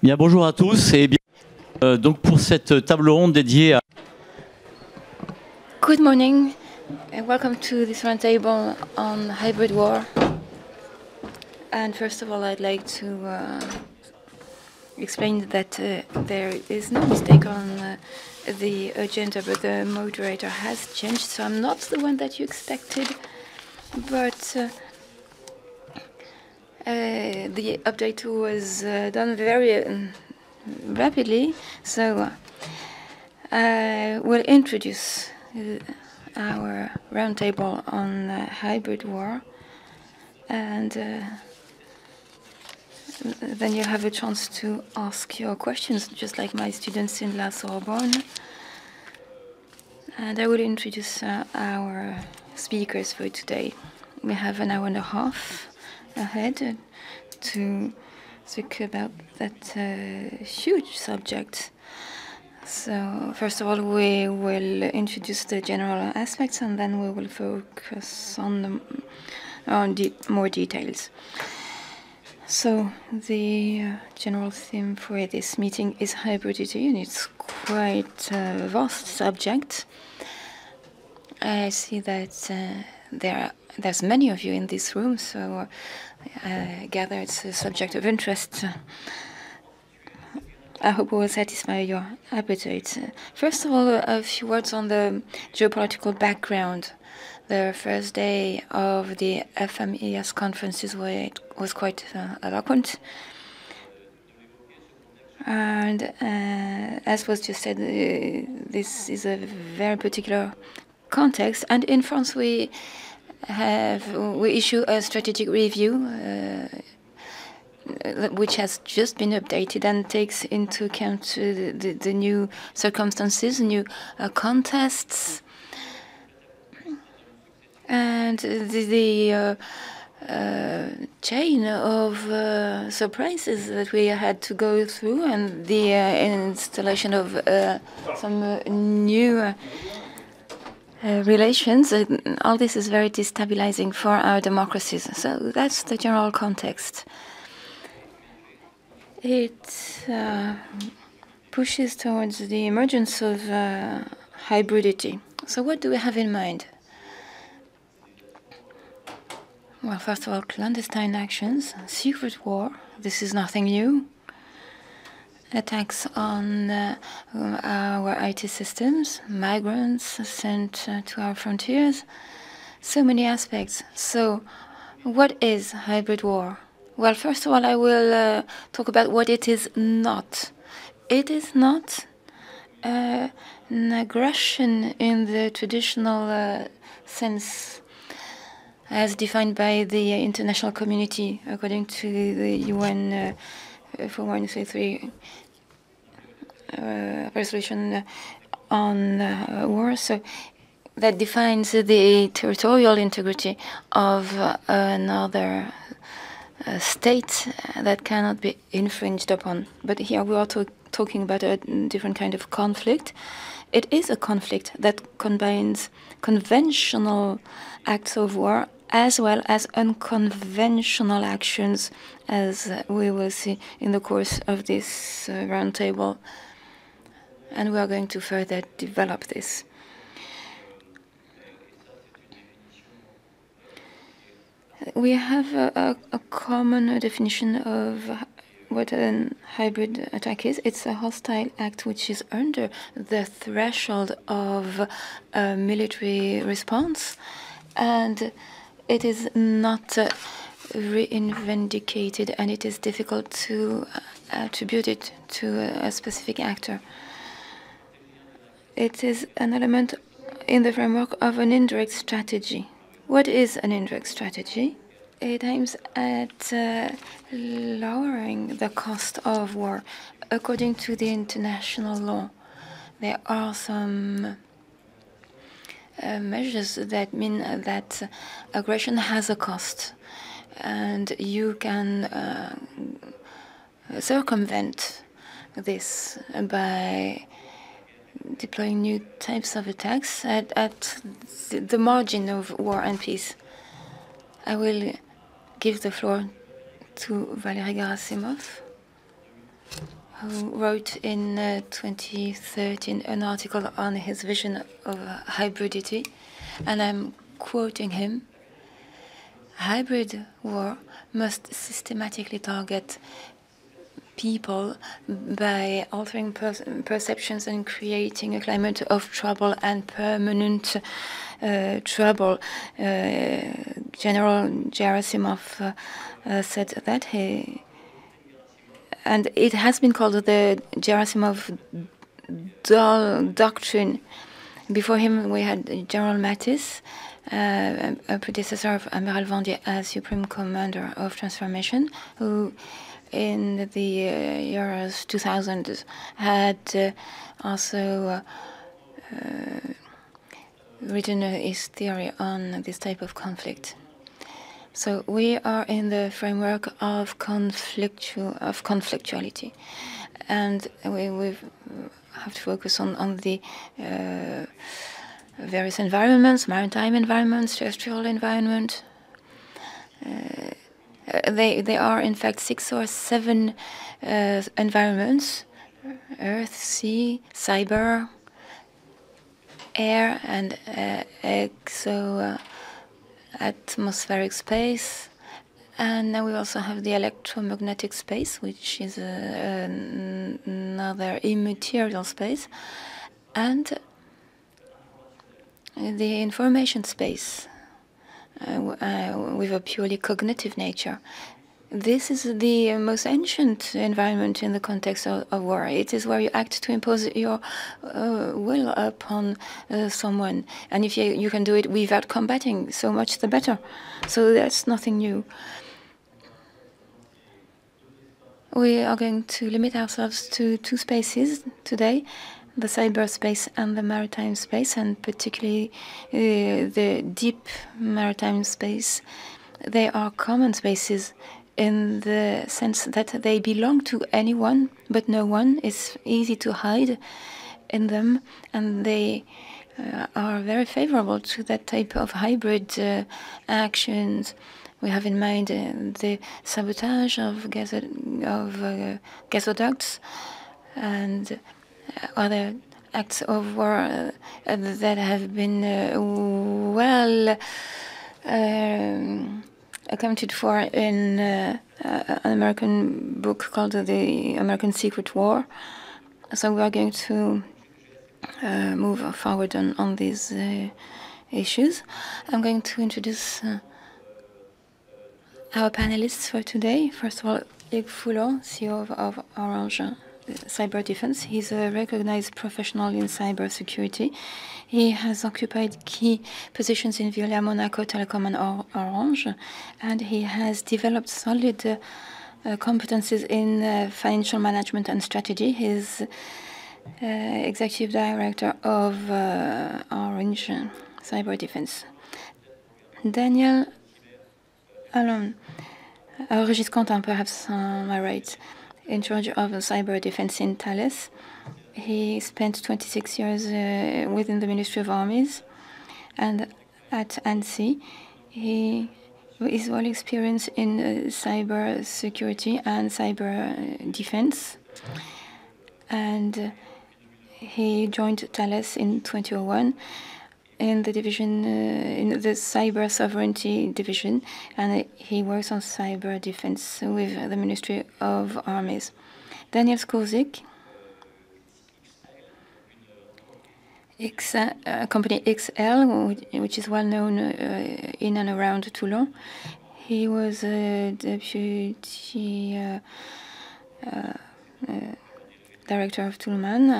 Bien, bonjour à tous et bien, donc pour cette table ronde dédiée à... Good morning and welcome to this roundtable on hybrid war. And first of all, I'd like to explain that there is no mistake on the agenda, but the moderator has changed, so I'm not the one that you expected, but the update was done very rapidly, so I will introduce our roundtable on hybrid war, and then you have a chance to ask your questions, just like my students in La Sorbonne. And I will introduce our speakers for today. We have an hour and a half ahead to speak about that huge subject. So first of all, we will introduce the general aspects, and then we will focus on more details. So the general theme for this meeting is hybridity, and it's quite a vast subject. I see that there's many of you in this room, so I gather it's a subject of interest. I hope we will satisfy your appetite. First of all, a few words on the geopolitical background. The first day of the FMES conferences was quite eloquent. And as was just said, this is a very particular context. And in France, we issue a strategic review which has just been updated and takes into account the new circumstances, new contests, and the chain of surprises that we had to go through, and the installation of some new relations. All this is very destabilizing for our democracies. So that's the general context. It pushes towards the emergence of hybridity. So what do we have in mind? Well, first of all, clandestine actions, secret war. This is nothing new. Attacks on our IT systems, migrants sent to our frontiers. So many aspects. So what is hybrid war? Well, first of all, I will talk about what it is not. It is not an aggression in the traditional sense as defined by the international community, according to the UN 4133 resolution on war. So that defines the territorial integrity of another state that cannot be infringed upon. But here we are talking about a different kind of conflict. It is a conflict that combines conventional acts of war as well as unconventional actions, as we will see in the course of this roundtable. And we are going to further develop this. We have a common definition of what a hybrid attack is. It's a hostile act which is under the threshold of a military response, and it is not reivindicated, and it is difficult to attribute it to a specific actor. It is an element in the framework of an indirect strategy. What is an indirect strategy? It aims at lowering the cost of war. According to the international law, there are some measures that mean that aggression has a cost, and you can circumvent this by deploying new types of attacks at the margin of war and peace. I will give the floor to Valery Gerasimov. who wrote in 2013 an article on his vision of hybridity, and I'm quoting him: "Hybrid war must systematically target people by altering perceptions and creating a climate of trouble and permanent trouble." General Gerasimov said that and it has been called the Gerasimov doctrine. Before him, we had General Mattis, a predecessor of Amiral Vendier as Supreme Commander of Transformation, who in the years 2000 had also written his theory on this type of conflict. So we are in the framework of conflictuality, and we have to focus on the various environments: maritime environments, terrestrial environment. They are in fact 6 or 7 environments: earth, sea, cyber, air, and atmospheric space. And now we also have the electromagnetic space, which is another immaterial space, and the information space with a purely cognitive nature. This is the most ancient environment in the context of war. It is where you act to impose your will upon someone. And if you can do it without combating, so much the better. So that's nothing new. We are going to limit ourselves to 2 spaces today: the cyberspace and the maritime space, and particularly the deep maritime space. They are common spaces in the sense that they belong to anyone, but no one. Is easy to hide in them, and they are very favorable to that type of hybrid actions. We have in mind the sabotage of gasoducts and other acts of war that have been well accounted for in an American book called The American Secret War. So we are going to move forward on these issues. I'm going to introduce our panelists for today. First of all, Hugues Foulon, CEO of Orange Cyberdefense. He's a recognized professional in cybersecurity. He has occupied key positions in Veolia, Monaco, Telecom, and Orange, and he has developed solid competencies in financial management and strategy. He's Executive Director of Orange Cyberdefense. Daniel Alon, Régis Quentin, perhaps on my right, in charge of cyber defense in Thales. He spent 26 years within the Ministry of Armies, and at ANSI, he is well experienced in cyber security and cyber defense. And he joined Thales in 2001 in the division, in the cyber sovereignty division, and he works on cyber defense with the Ministry of Armies. Daniel Scourzic, company Exail, which is well known in and around Toulon. He was a deputy Director of Toulon.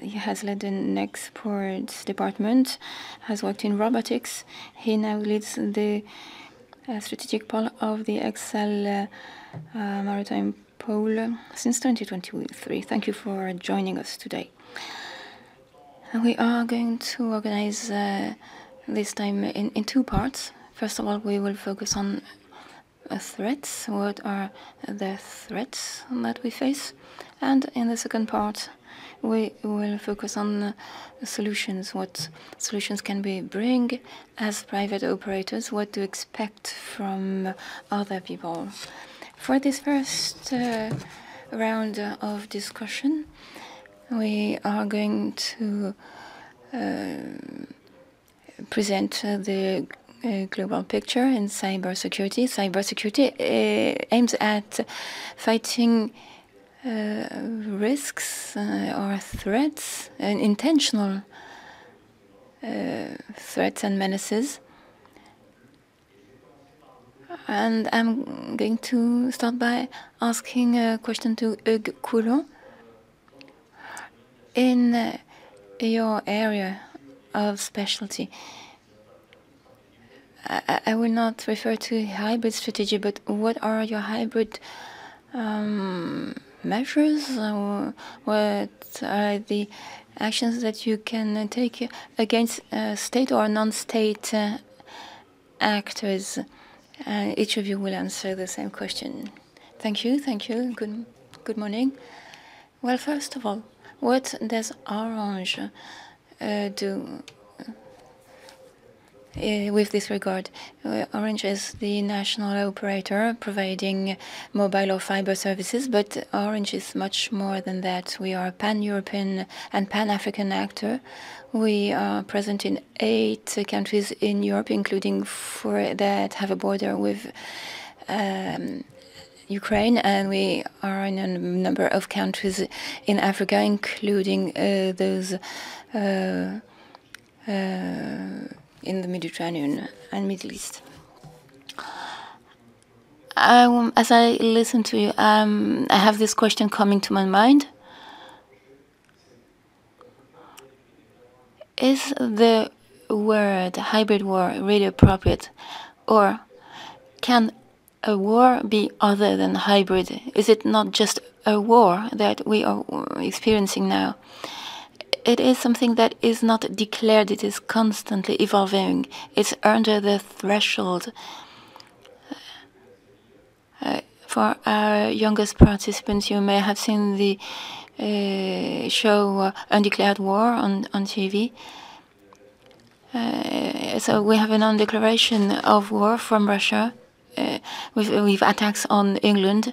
He has led an exports department, has worked in robotics. He now leads the strategic pole of the Exail Maritime Pole since 2023. Thank you for joining us today. And we are going to organize this time in 2 parts. First of all, we will focus on threats. What are the threats that we face? And in the second part, we will focus on solutions. What solutions can we bring as private operators? What to expect from other people? For this first round of discussion. We are going to present the global picture in cybersecurity. Cybersecurity aims at fighting risks or threats, and intentional threats and menaces. And I'm going to start by asking a question to Hugues Foulon. In your area of specialty, I will not refer to hybrid strategy, but what are your hybrid measures? What are the actions that you can take against state or non-state actors? Each of you will answer the same question. Thank you. Thank you. Good morning. Well, first of all, what does Orange do with this regard? Orange is the national operator providing mobile or fiber services, but Orange is much more than that. We are a pan-European and pan-African actor. We are present in 8 countries in Europe, including 4 that have a border with Ukraine, and we are in a number of countries in Africa, including those in the Mediterranean and Middle East. As I listen to you, I have this question coming to my mind. Is the word hybrid war really appropriate? Or can a war be other than hybrid? Is it not just a war that we are experiencing now? It is something that is not declared. It is constantly evolving. It's under the threshold. For our youngest participants, you may have seen the show Undeclared War on TV. So we have an undeclaration of war from Russia with attacks on England,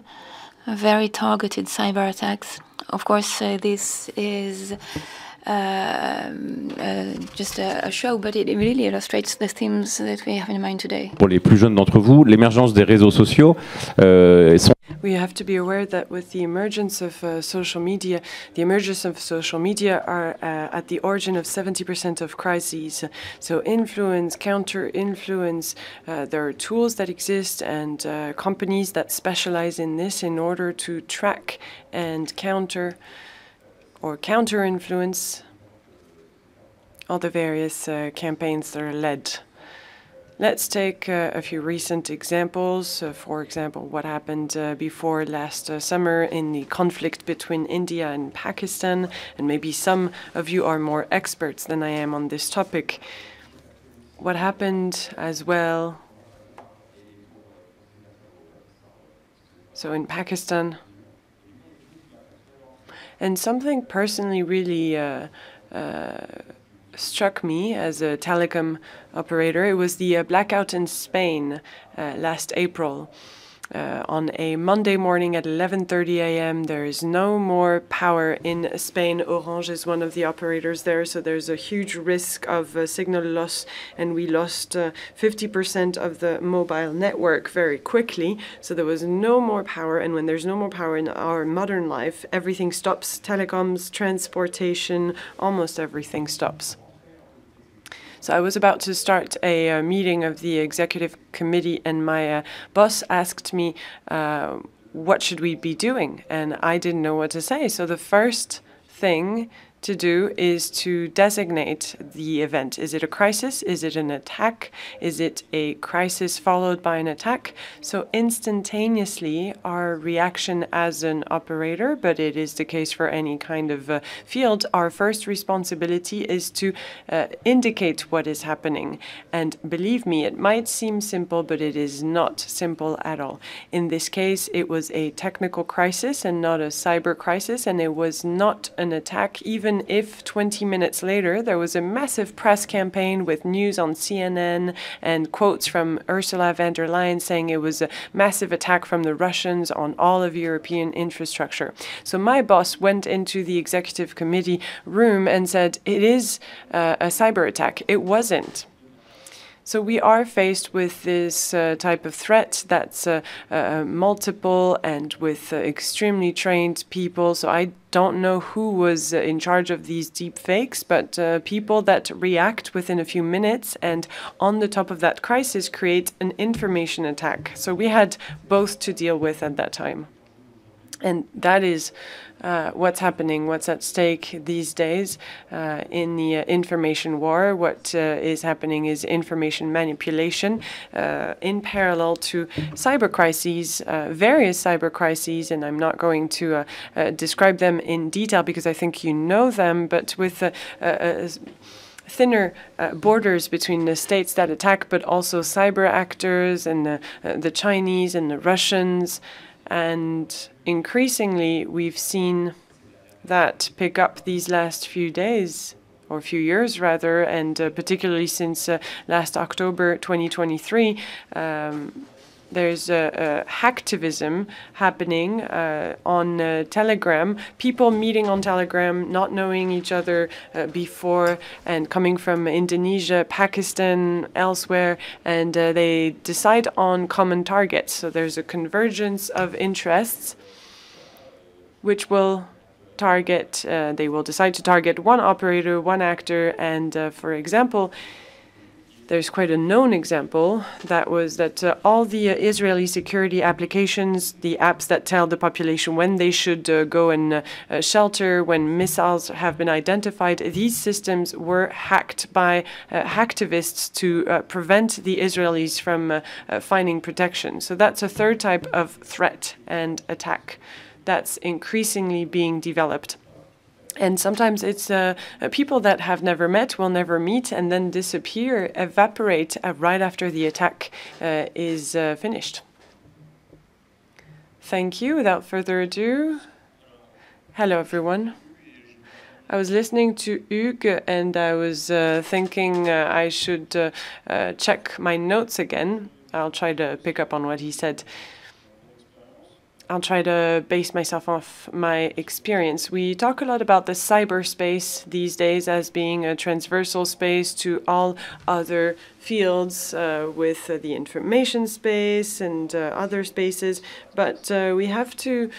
very targeted cyber attacks. Of course, this is just a show, but it really illustrates the themes that we have in mind today. Pour les plus jeunes d'entre vous, l'émergence des réseaux sociaux sont... We have to be aware that with the emergence of social media, are at the origin of 70% of crises. So influence, counter-influence, there are tools that exist and companies that specialize in this in order to track and counter-influence all the various campaigns that are led. Let's take a few recent examples. For example, what happened before last summer in the conflict between India and Pakistan. And maybe some of you are more experts than I am on this topic. What happened as well? So in Pakistan. And something personally really struck me as a telecom operator. It was the blackout in Spain last April. On a Monday morning at 11:30 a.m. There is no more power in Spain. Orange is one of the operators there, so there's a huge risk of signal loss, and we lost 50% of the mobile network very quickly. So there was no more power, and when there's no more power in our modern life, everything stops. Telecoms, transportation, almost everything stops. So I was about to start a meeting of the executive committee, and my boss asked me, what should we be doing? And I didn't know what to say. So the first thing to do is to designate the event. Is it a crisis? Is it an attack? Is it a crisis followed by an attack? So instantaneously, our reaction as an operator, but it is the case for any kind of field, our first responsibility is to indicate what is happening. And believe me, it might seem simple, but it is not simple at all. In this case, it was a technical crisis and not a cyber crisis, and it was not an attack, even even if 20 minutes later there was a massive press campaign with news on CNN and quotes from Ursula von der Leyen saying it was a massive attack from the Russians on all of European infrastructure. So my boss went into the executive committee room and said, it is a cyber attack. It wasn't. So we are faced with this type of threat that's multiple and with extremely trained people. So I don't know who was in charge of these deep fakes, but people that react within a few minutes and on the top of that crisis create an information attack. So we had both to deal with at that time. And that is what's happening, what's at stake these days in the information war. What is happening is information manipulation in parallel to cyber crises, various cyber crises, and I'm not going to describe them in detail because I think you know them, but with thinner borders between the states that attack, but also cyber actors and the Chinese and the Russians. And increasingly, we've seen that pick up these last few days, or few years rather, and particularly since last October 2023, there's hacktivism happening on Telegram, people meeting on Telegram, not knowing each other before, and coming from Indonesia, Pakistan, elsewhere, and they decide on common targets. So there's a convergence of interests which will target, they will decide to target one operator, one actor, and for example, there's quite a known example that was that all the Israeli security applications, the apps that tell the population when they should go and shelter, when missiles have been identified, these systems were hacked by hacktivists to prevent the Israelis from finding protection. So that's a third type of threat and attack that's increasingly being developed. And sometimes it's people that have never met, will never meet, and then disappear, evaporate right after the attack is finished. Thank you. Without further ado, hello, everyone. I was listening to Hugues, and I was thinking I should check my notes again. I'll try to pick up on what he said. I'll try to base myself off my experience. We talk a lot about the cyberspace these days as being a transversal space to all other fields with the information space and other spaces, but we have to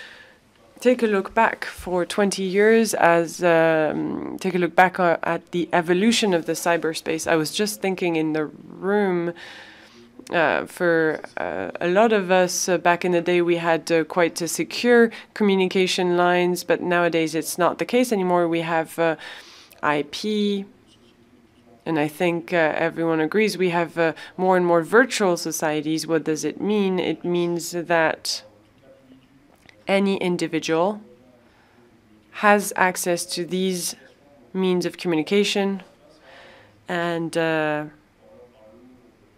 take a look back for 20 years as take a look back at the evolution of the cyberspace. I was just thinking in the room, for a lot of us back in the day, we had quite secure communication lines, but nowadays it's not the case anymore. We have IP, and I think everyone agrees we have more and more virtual societies. What does it mean? It means that any individual has access to these means of communication, and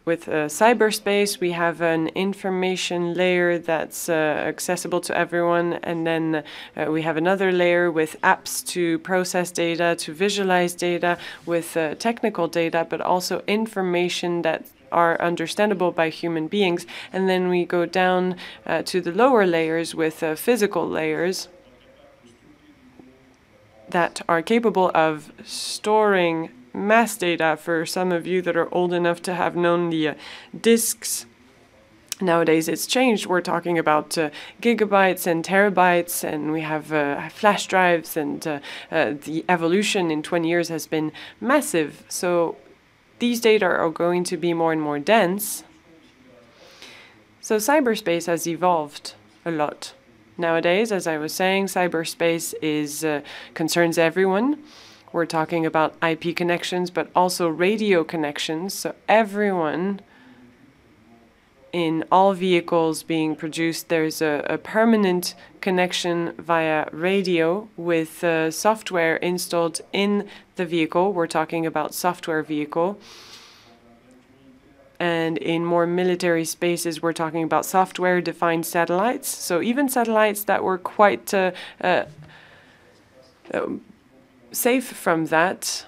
with cyberspace, we have an information layer that's accessible to everyone, and then we have another layer with apps to process data, to visualize data, with technical data, but also information that are understandable by human beings. And then we go down to the lower layers with physical layers that are capable of storing mass data. For some of you that are old enough to have known the disks, nowadays it's changed. We're talking about gigabytes and terabytes, and we have flash drives, and the evolution in 20 years has been massive. So these data are going to be more and more dense. So cyberspace has evolved a lot. Nowadays, as I was saying, cyberspace concerns everyone. We're talking about IP connections, but also radio connections. So everyone in all vehicles being produced, there's a permanent connection via radio with software installed in the vehicle. We're talking about software vehicle. And in more military spaces, we're talking about software-defined satellites. So even satellites that were quite safe from that,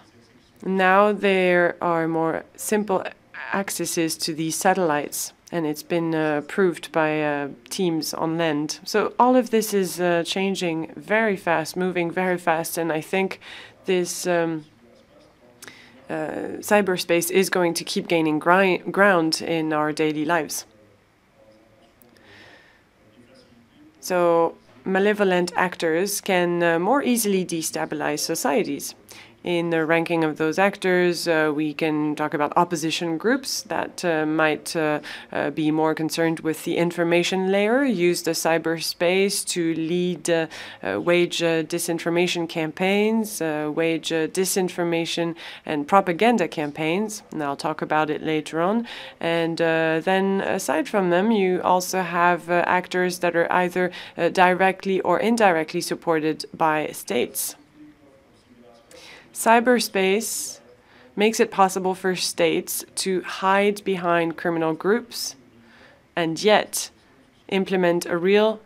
now there are more simple accesses to these satellites, and it's been approved by teams on land. So all of this is changing very fast, moving very fast, and I think this cyberspace is going to keep gaining ground in our daily lives. So malevolent actors can more easily destabilize societies. In the ranking of those actors, we can talk about opposition groups that might be more concerned with the information layer, use the cyberspace to lead, wage disinformation campaigns, wage disinformation and propaganda campaigns, and I'll talk about it later on. And then aside from them, you also have actors that are either directly or indirectly supported by states. Cyberspace makes it possible for states to hide behind criminal groups and yet implement a real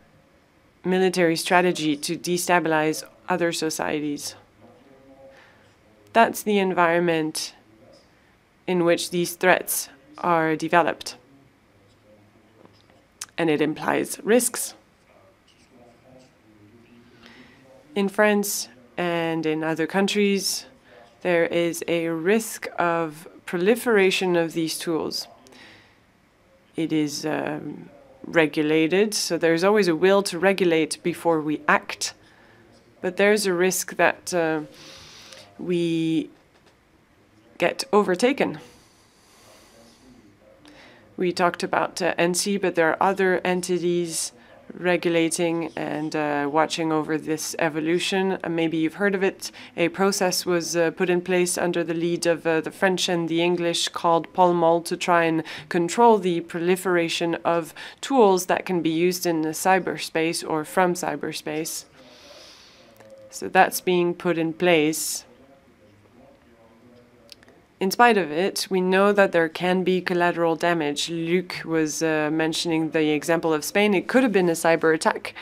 military strategy to destabilize other societies. That's the environment in which these threats are developed. And it implies risks. In France, and in other countries, there is a risk of proliferation of these tools. It is regulated, so there's always a will to regulate before we act. But there's a risk that we get overtaken. We talked about NC, but there are other entities regulating and watching over this evolution. Maybe you've heard of it. A process was put in place under the lead of the French and the English called Pôle Mol to try and control the proliferation of tools that can be used in the cyberspace or from cyberspace. So that's being put in place. In spite of it, we know that there can be collateral damage. Luc was mentioning the example of Spain. It could have been a cyber attack.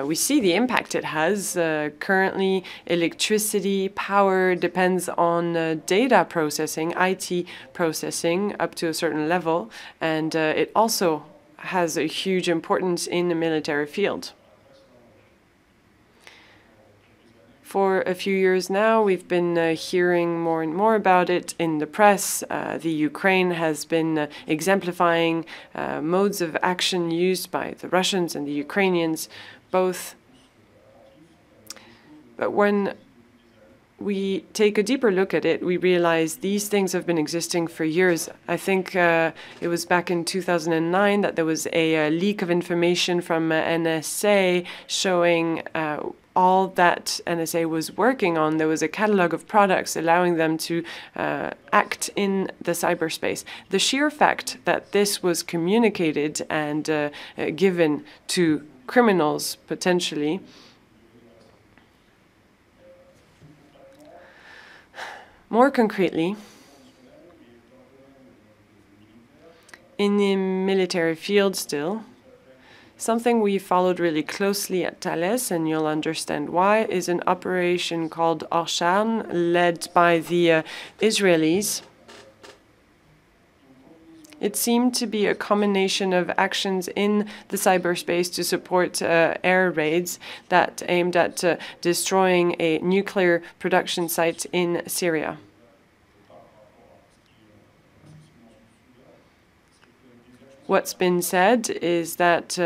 We see the impact it has. Currently, electricity, power depends on data processing, IT processing up to a certain level. And it also has a huge importance in the military field. For a few years now, we've been hearing more and more about it in the press. The Ukraine has been exemplifying modes of action used by the Russians and the Ukrainians, both. But when we take a deeper look at it, we realize these things have been existing for years. I think it was back in 2009 that there was a leak of information from NSA showing all that NSA was working on. There was a catalog of products allowing them to act in the cyberspace. The sheer fact that this was communicated and given to criminals, potentially, more concretely, in the military field still, something we followed really closely at Thales, and you'll understand why, is an operation called Orchan, led by the Israelis. It seemed to be a combination of actions in the cyberspace to support air raids that aimed at destroying a nuclear production site in Syria. What's been said is that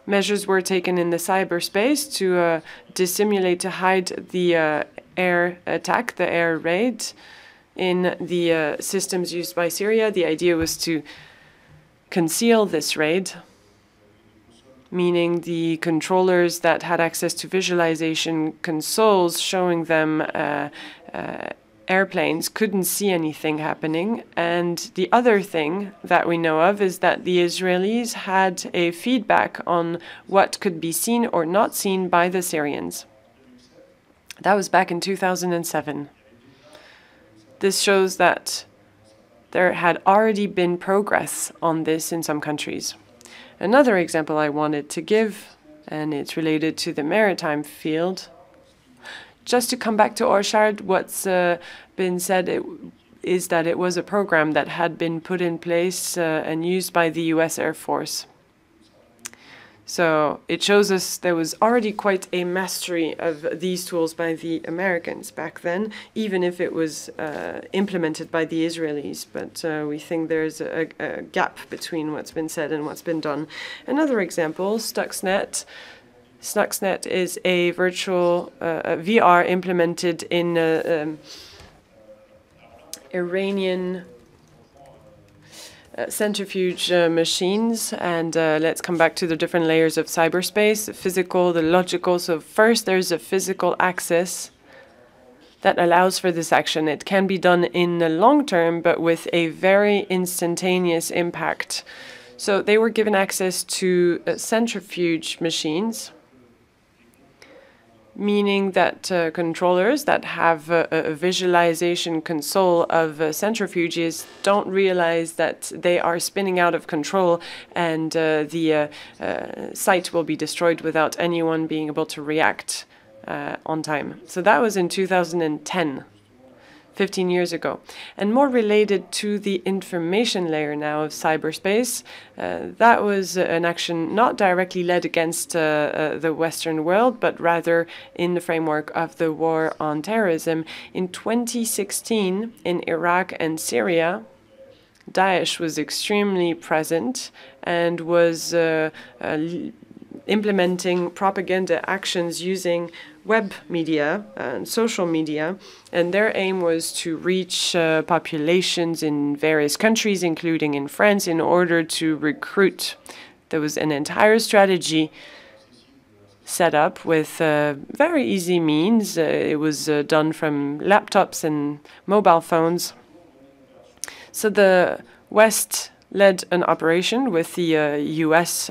measures were taken in the cyberspace to dissimulate, to hide the air attack, the air raid in the systems used by Syria. The idea was to conceal this raid, meaning the controllers that had access to visualization consoles showing them airplanes couldn't see anything happening. And the other thing that we know of is that the Israelis had a feedback on what could be seen or not seen by the Syrians. That was back in 2007. This shows that there had already been progress on this in some countries. Another example I wanted to give, and it's related to the maritime field, just to come back to Orchard, what's been said is that it was a program that had been put in place and used by the US Air Force. So it shows us there was already quite a mastery of these tools by the Americans back then, even if it was implemented by the Israelis. But we think there's a gap between what's been said and what's been done. Another example, Stuxnet. Stuxnet is a virtual VR implemented in Iranian centrifuge machines, and let's come back to the different layers of cyberspace, the physical, the logical. So first there's a physical access that allows for this action. It can be done in the long term, but with a very instantaneous impact. So they were given access to centrifuge machines, meaning that controllers that have a visualization console of centrifuges don't realize that they are spinning out of control, and the site will be destroyed without anyone being able to react on time. So that was in 2010. 15 years ago. And more related to the information layer now of cyberspace, that was an action not directly led against the Western world, but rather in the framework of the war on terrorism. In 2016, in Iraq and Syria, Daesh was extremely present and was implementing propaganda actions using web media and social media, and their aim was to reach populations in various countries, including in France, in order to recruit. There was an entire strategy set up with very easy means. It was done from laptops and mobile phones. So the West led an operation with the US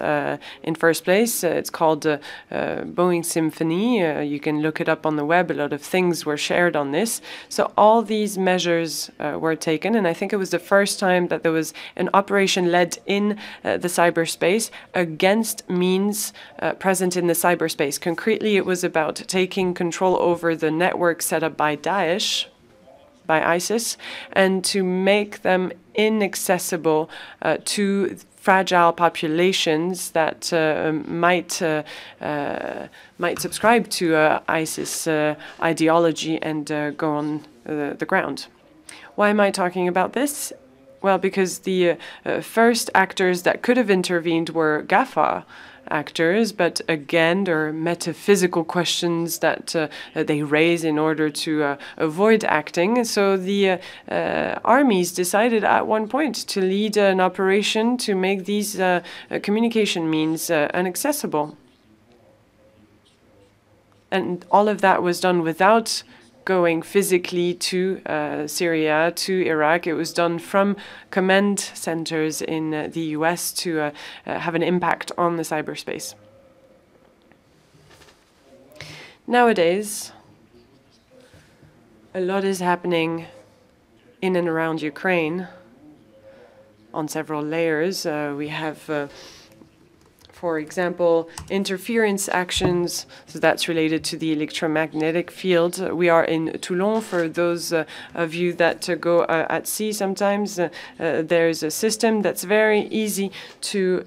in first place. It's called Boeing Symphony. You can look it up on the web. A lot of things were shared on this. So all these measures were taken, and I think it was the first time that there was an operation led in the cyberspace against means present in the cyberspace. Concretely, it was about taking control over the network set up by Daesh, by ISIS, and to make them inaccessible to fragile populations that might subscribe to ISIS ideology and go on the ground. Why am I talking about this? Well, because the first actors that could have intervened were GAFA actors, but again, there are metaphysical questions that they raise in order to avoid acting. So the armies decided at one point to lead an operation to make these communication means inaccessible. And all of that was done without going physically to Syria, to Iraq. It was done from command centers in the US to have an impact on the cyberspace. Nowadays, a lot is happening in and around Ukraine on several layers. We have for example, interference actions, so that's related to the electromagnetic field. We are in Toulon. For those of you that go at sea sometimes, there's a system that's very easy to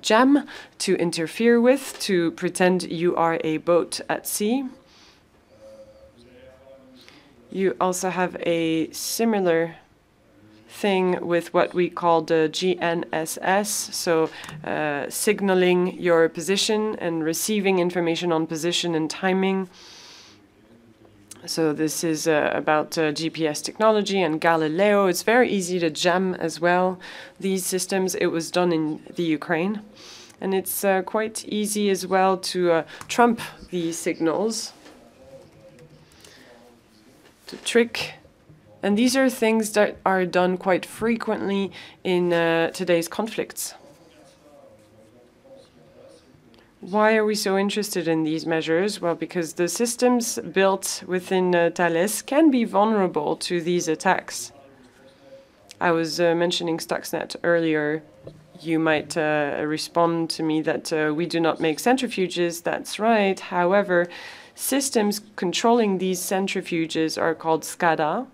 jam, to interfere with, to pretend you are a boat at sea. You also have a similar thing with what we call the GNSS, so signaling your position and receiving information on position and timing. So this is about GPS technology and Galileo. It's very easy to jam as well these systems. It was done in the Ukraine, and it's quite easy as well to trump these signals, to trick. And these are things that are done quite frequently in today's conflicts. Why are we so interested in these measures? Well, because the systems built within Thales can be vulnerable to these attacks. I was mentioning Stuxnet earlier. You might respond to me that we do not make centrifuges. That's right. However, systems controlling these centrifuges are called SCADA.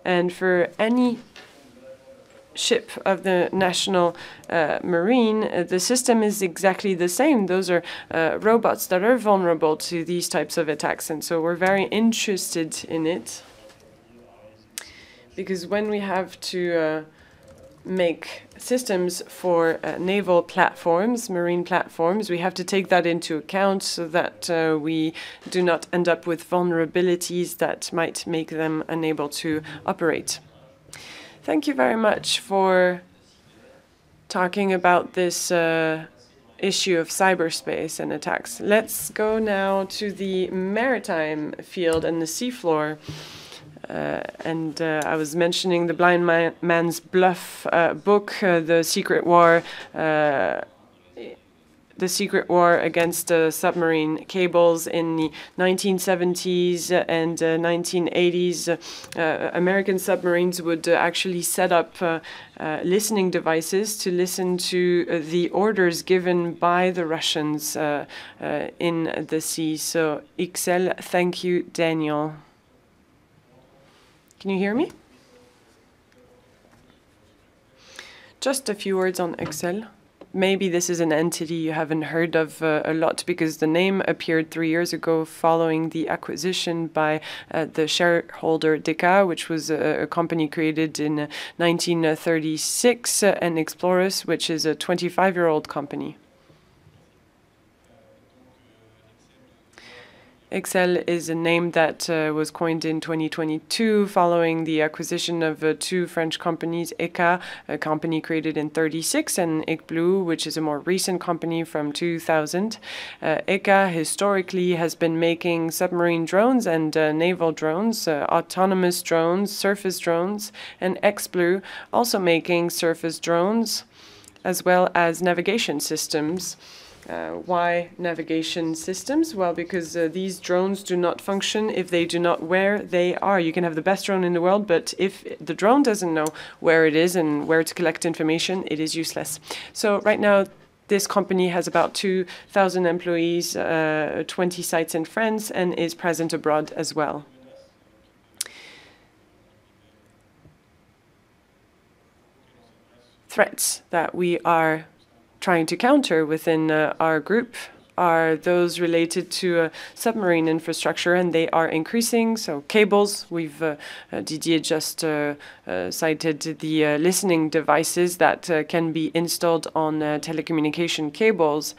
And for any ship of the national marine, the system is exactly the same. Those are robots that are vulnerable to these types of attacks. And so we're very interested in it. Because when we have to make systems for naval platforms, marine platforms, we have to take that into account so that we do not end up with vulnerabilities that might make them unable to operate. Thank you very much for talking about this issue of cyberspace and attacks. Let's go now to the maritime field and the seafloor. I was mentioning the Blind Man's Bluff book, The Secret War Against Submarine Cables in the 1970s and 1980s. American submarines would actually set up listening devices to listen to the orders given by the Russians in the sea. So, Exail, thank you, Daniel. Can you hear me? Just a few words on Exail. Maybe this is an entity you haven't heard of a lot because the name appeared 3 years ago following the acquisition by the shareholder DK, which was a company created in 1936, and Explorus, which is a 25-year-old company. Exail is a name that was coined in 2022 following the acquisition of two French companies, ECA, a company created in 1936, and Icblue, which is a more recent company from 2000. ECA historically has been making submarine drones and naval drones, autonomous drones, surface drones, and Xblue also making surface drones as well as navigation systems. Why navigation systems? Well, because these drones do not function if they do not where they are. You can have the best drone in the world, but if the drone doesn't know where it is and where to collect information, it is useless. So right now, this company has about 2,000 employees, 20 sites in France, and is present abroad as well. Threats that we are trying to counter within our group are those related to submarine infrastructure, and they are increasing. So cables, Didier just cited the listening devices that can be installed on telecommunication cables,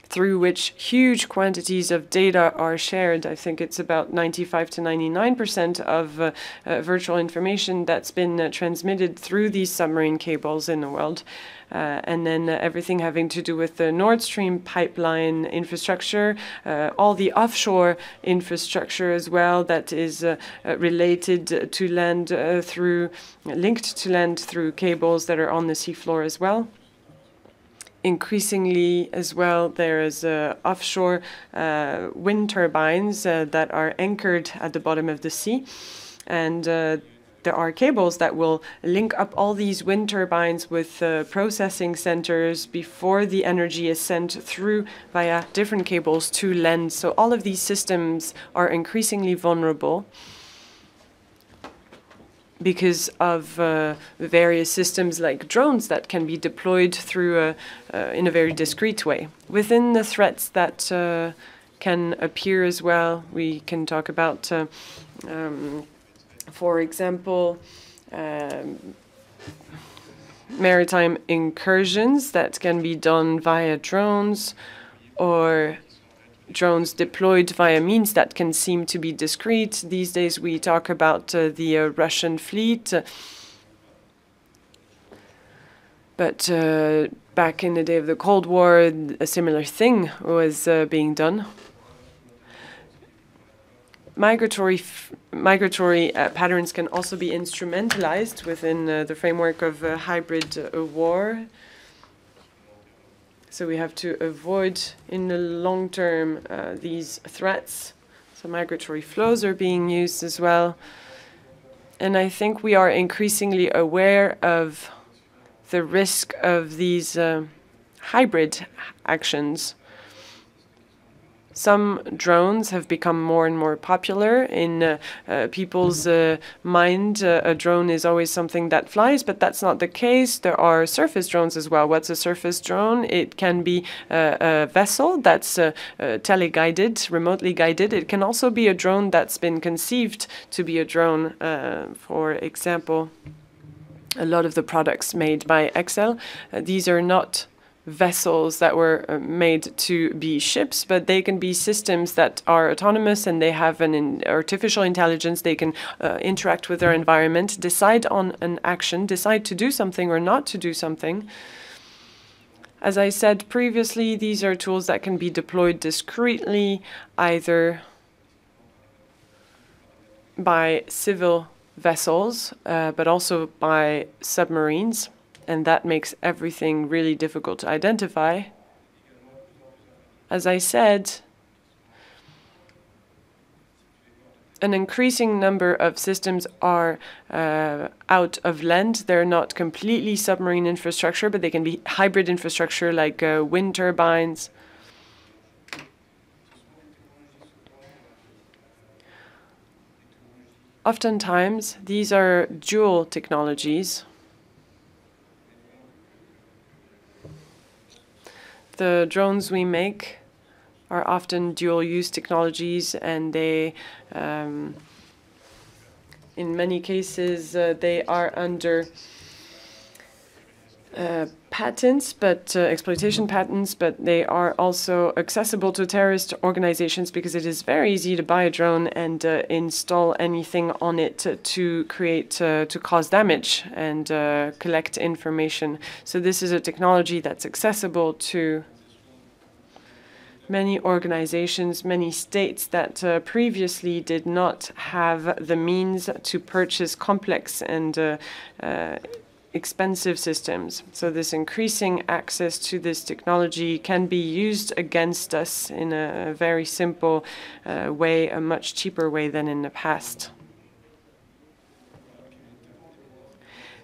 through which huge quantities of data are shared. I think it's about 95 to 99% of virtual information that's been transmitted through these submarine cables in the world. And then everything having to do with the Nord Stream pipeline infrastructure, all the offshore infrastructure as well that is related to land linked to land through cables that are on the seafloor as well. Increasingly as well, there is offshore wind turbines that are anchored at the bottom of the sea. And there are cables that will link up all these wind turbines with processing centers before the energy is sent through via different cables to land. So all of these systems are increasingly vulnerable because of various systems like drones that can be deployed through in a very discreet way. Within the threats that can appear as well, we can talk about, for example, maritime incursions that can be done via drones, or drones deployed via means that can seem to be discreet. These days we talk about the Russian fleet. But back in the day of the Cold War, a similar thing was being done. Migratory patterns can also be instrumentalized within the framework of hybrid war. So we have to avoid, in the long term, these threats. So migratory flows are being used as well. And I think we are increasingly aware of the risk of these hybrid actions. Some drones have become more and more popular in people's mind. A drone is always something that flies, but that's not the case. There are surface drones as well. What's a surface drone? It can be a vessel that's tele-guided, remotely guided. It can also be a drone that's been conceived to be a drone. For example, a lot of the products made by Exail, these are not vessels that were made to be ships, but they can be systems that are autonomous and they have an artificial intelligence. They can interact with their environment, decide on an action, decide to do something or not to do something. As I said previously, these are tools that can be deployed discreetly, either by civil vessels, but also by submarines. And that makes everything really difficult to identify. As I said, an increasing number of systems are out of land. They're not completely submarine infrastructure, but they can be hybrid infrastructure like wind turbines. Oftentimes, these are dual technologies. The drones we make are often dual-use technologies, and they, in many cases, they are under patents, but exploitation patents, but they are also accessible to terrorist organizations because it is very easy to buy a drone and install anything on it to create, to cause damage and collect information. So this is a technology that's accessible to many organizations, many states that previously did not have the means to purchase complex and expensive systems. So this increasing access to this technology can be used against us in a very simple way, a much cheaper way than in the past.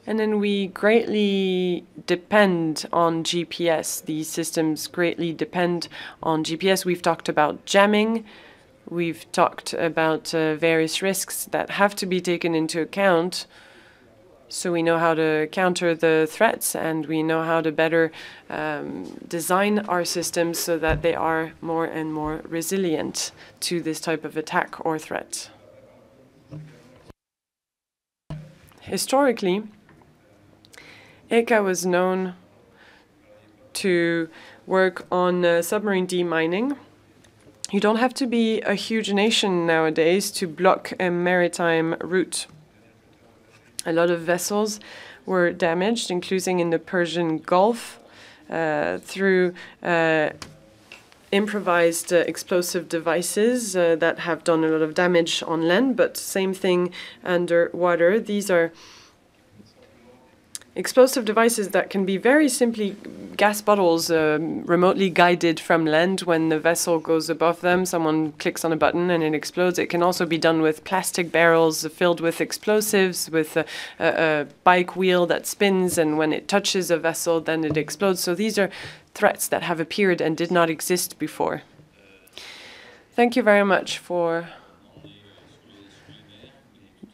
And then we greatly depend on GPS. These systems greatly depend on GPS. We've talked about jamming. We've talked about various risks that have to be taken into account, so we know how to counter the threats, and we know how to better design our systems so that they are more and more resilient to this type of attack or threat. Historically, ECA was known to work on submarine demining. You don't have to be a huge nation nowadays to block a maritime route. A lot of vessels were damaged, including in the Persian Gulf, through improvised explosive devices that have done a lot of damage on land, but same thing underwater. These are explosive devices that can be very simply gas bottles remotely guided from land. When the vessel goes above them, someone clicks on a button and it explodes. It can also be done with plastic barrels filled with explosives, with a bike wheel that spins, and when it touches a vessel, then it explodes. So these are threats that have appeared and did not exist before. Thank you very much for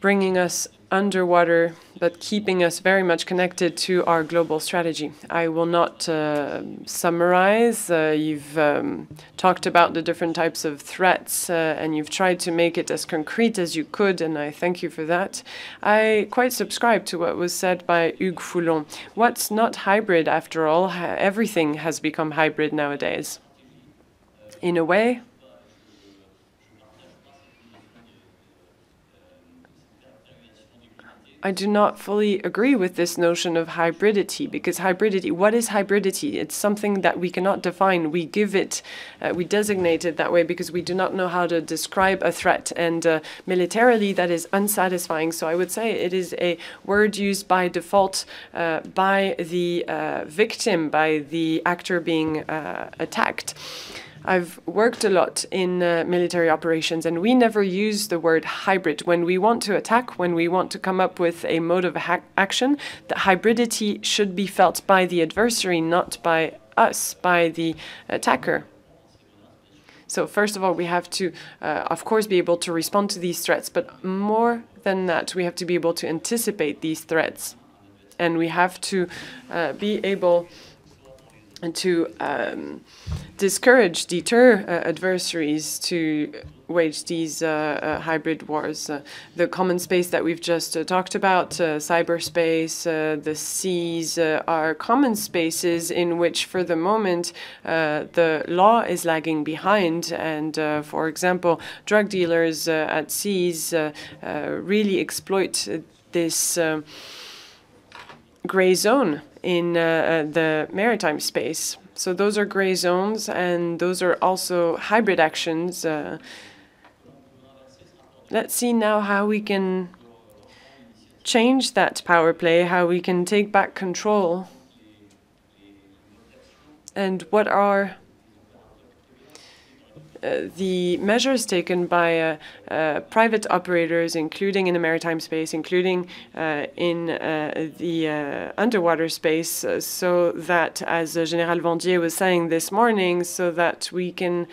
bringing us underwater, but keeping us very much connected to our global strategy. I will not summarize. You've talked about the different types of threats, and you've tried to make it as concrete as you could, and I thank you for that. I quite subscribe to what was said by Hugues Foulon. What's not hybrid, after all? Everything has become hybrid nowadays. In a way, I do not fully agree with this notion of hybridity, because hybridity, what is hybridity? It's something that we cannot define. We give it, we designate it that way because we do not know how to describe a threat, and militarily that is unsatisfying. So I would say it is a word used by default by the victim, by the actor being attacked. I've worked a lot in military operations, and we never use the word hybrid. When we want to attack, when we want to come up with a mode of action, the hybridity should be felt by the adversary, not by us by the attacker. So first of all, we have to, of course, be able to respond to these threats, but more than that, we have to be able to anticipate these threats. And we have to be able to discourage, deter adversaries to wage these hybrid wars. The common space that we've just talked about, cyberspace, the seas, are common spaces in which, for the moment, the law is lagging behind. And, for example, drug dealers at seas really exploit this gray zone in the maritime space. So those are gray zones, and those are also hybrid actions. Let's see now how we can change that power play, how we can take back control, and what are the measures taken by private operators, including in the maritime space, including in the underwater space, so that, as General Vendier was saying this morning, so that we can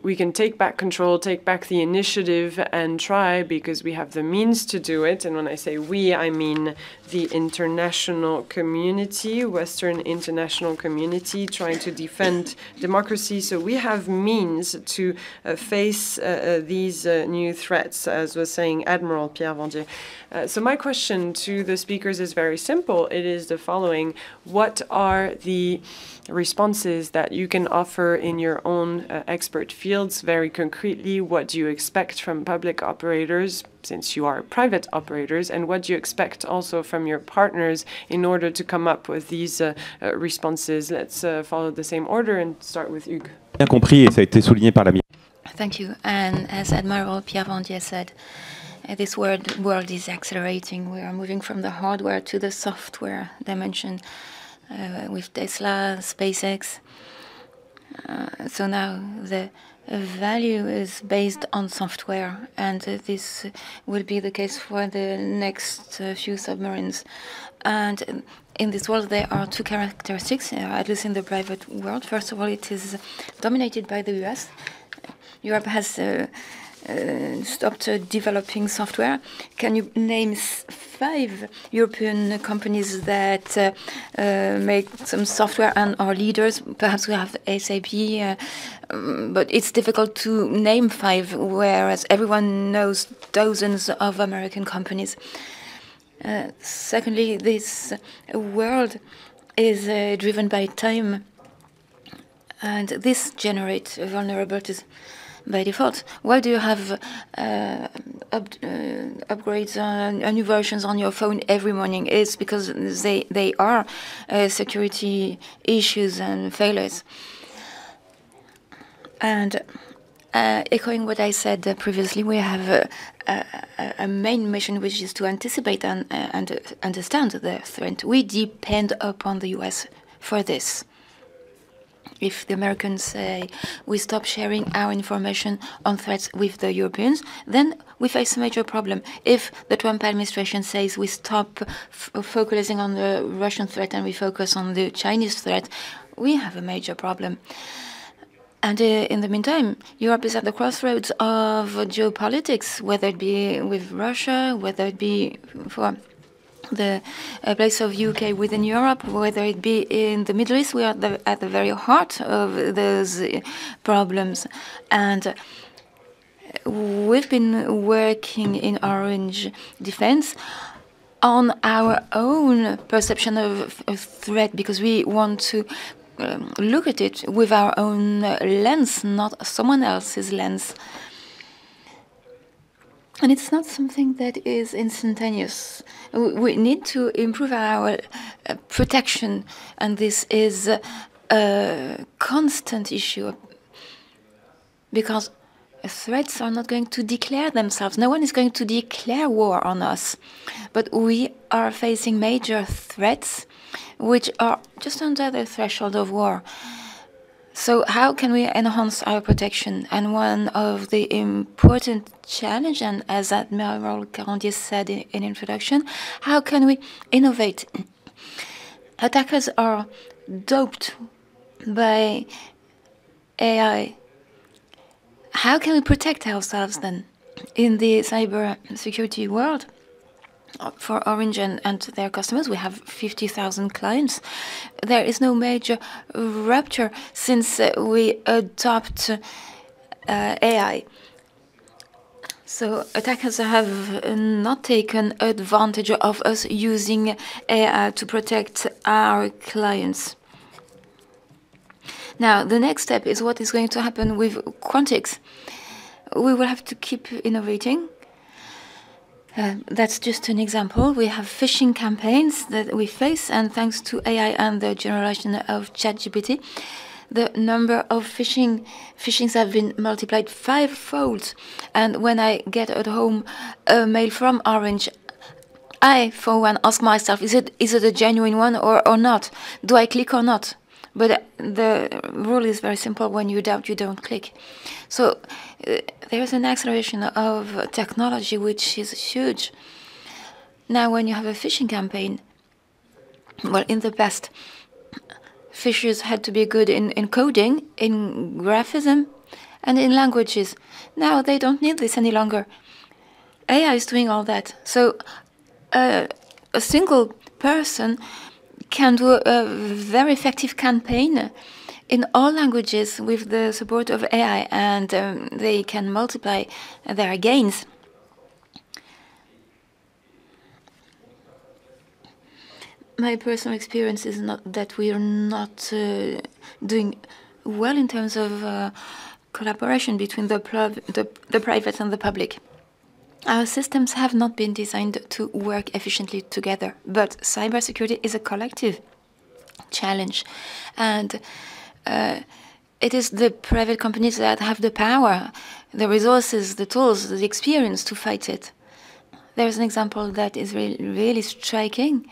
we can take back control, take back the initiative, and try, because we have the means to do it. And when I say we, I mean the international community, Western international community, trying to defend democracy. So we have means to face these new threats, as was saying Admiral Pierre Vendier. So my question to the speakers is very simple. It is the following. What are the responses that you can offer in your own expert fields? Very concretely, what do you expect from public operators, since you are private operators, and what do you expect also from your partners in order to come up with these responses? Let's follow the same order and start with Hugues. Bien compris, et ça a été souligné par la. Thank you. And as Admiral Pierre Vendier said, this world is accelerating. We are moving from the hardware to the software dimension. With Tesla, SpaceX. So now the value is based on software, and this will be the case for the next few submarines. And in this world, there are two characteristics, at least in the private world. First of all, it is dominated by the US. Europe has stopped developing software. Can you name 5 European companies that make some software and are leaders? Perhaps we have SAP, but it's difficult to name 5, whereas everyone knows dozens of American companies. Secondly, this world is driven by time, and this generates vulnerabilities by default. Why do you have upgrades and new versions on your phone every morning? It's because they are security issues and failures. And echoing what I said previously, we have a main mission, which is to anticipate and understand the threat. We depend upon the US for this. If the Americans say we stop sharing our information on threats with the Europeans, then we face a major problem. If the Trump administration says we stop focusing on the Russian threat and we focus on the Chinese threat, we have a major problem. And in the meantime, Europe is at the crossroads of geopolitics, whether it be with Russia, whether it be for the place of UK within Europe, whether it be in the Middle East. We are at the very heart of those problems. And we've been working in Orange Defense on our own perception of threat, because we want to look at it with our own lens, not someone else's lens. And it's not something that is instantaneous. We need to improve our protection, and this is a constant issue, because threats are not going to declare themselves. No one is going to declare war on us, but we are facing major threats which are just under the threshold of war. So how can we enhance our protection? And one of the important challenges, and as Admiral Carandier said in introduction, how can we innovate Attackers are doped by AI. How can we protect ourselves then in the cyber security world? For Orange and their customers, we have 50,000 clients. There is no major rupture since we adopt AI. So attackers have not taken advantage of us using AI to protect our clients. Now, the next step is what is going to happen with Quantix. We will have to keep innovating. That's just an example. We have phishing campaigns that we face, and thanks to AI and the generation of ChatGPT, the number of phishings have been multiplied 5-fold. And when I get at home a mail from Orange, I, for one, ask myself, is it a genuine one or not? Do I click or not? But the rule is very simple. When you doubt, you don't click. So there is an acceleration of technology which is huge. Now, when you have a phishing campaign, well, in the past, phishers had to be good in coding, in graphism, and in languages. Now they don't need this any longer. AI is doing all that. So a single person can do a very effective campaign in all languages with the support of AI, and they can multiply their gains. My personal experience is not that we are not doing well in terms of collaboration between the private and the public. Our systems have not been designed to work efficiently together, but cybersecurity is a collective challenge, and it is the private companies that have the power, the resources, the tools, the experience to fight it. There's an example that is really striking,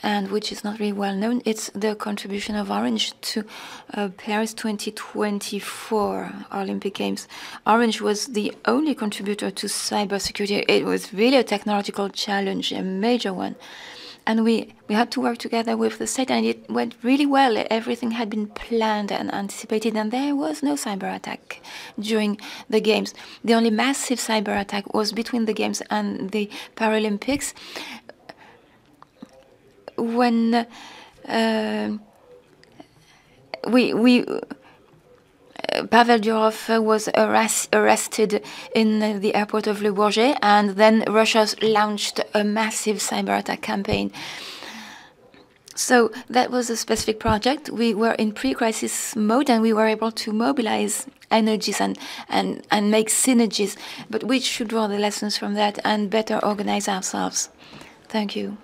and which is not really well known. It's the contribution of Orange to Paris 2024 Olympic Games. Orange was the only contributor to cybersecurity. It was really a technological challenge, a major one. And we had to work together with the state, and it went really well. Everything had been planned and anticipated, and there was no cyber attack during the Games. The only massive cyber attack was between the Games and the Paralympics, when Pavel Durov was arrested in the airport of Le Bourget, and then Russia launched a massive cyber attack campaign. So that was a specific project. We were in pre-crisis mode, and we were able to mobilize energies and make synergies. But we should draw the lessons from that and better organize ourselves. Thank you.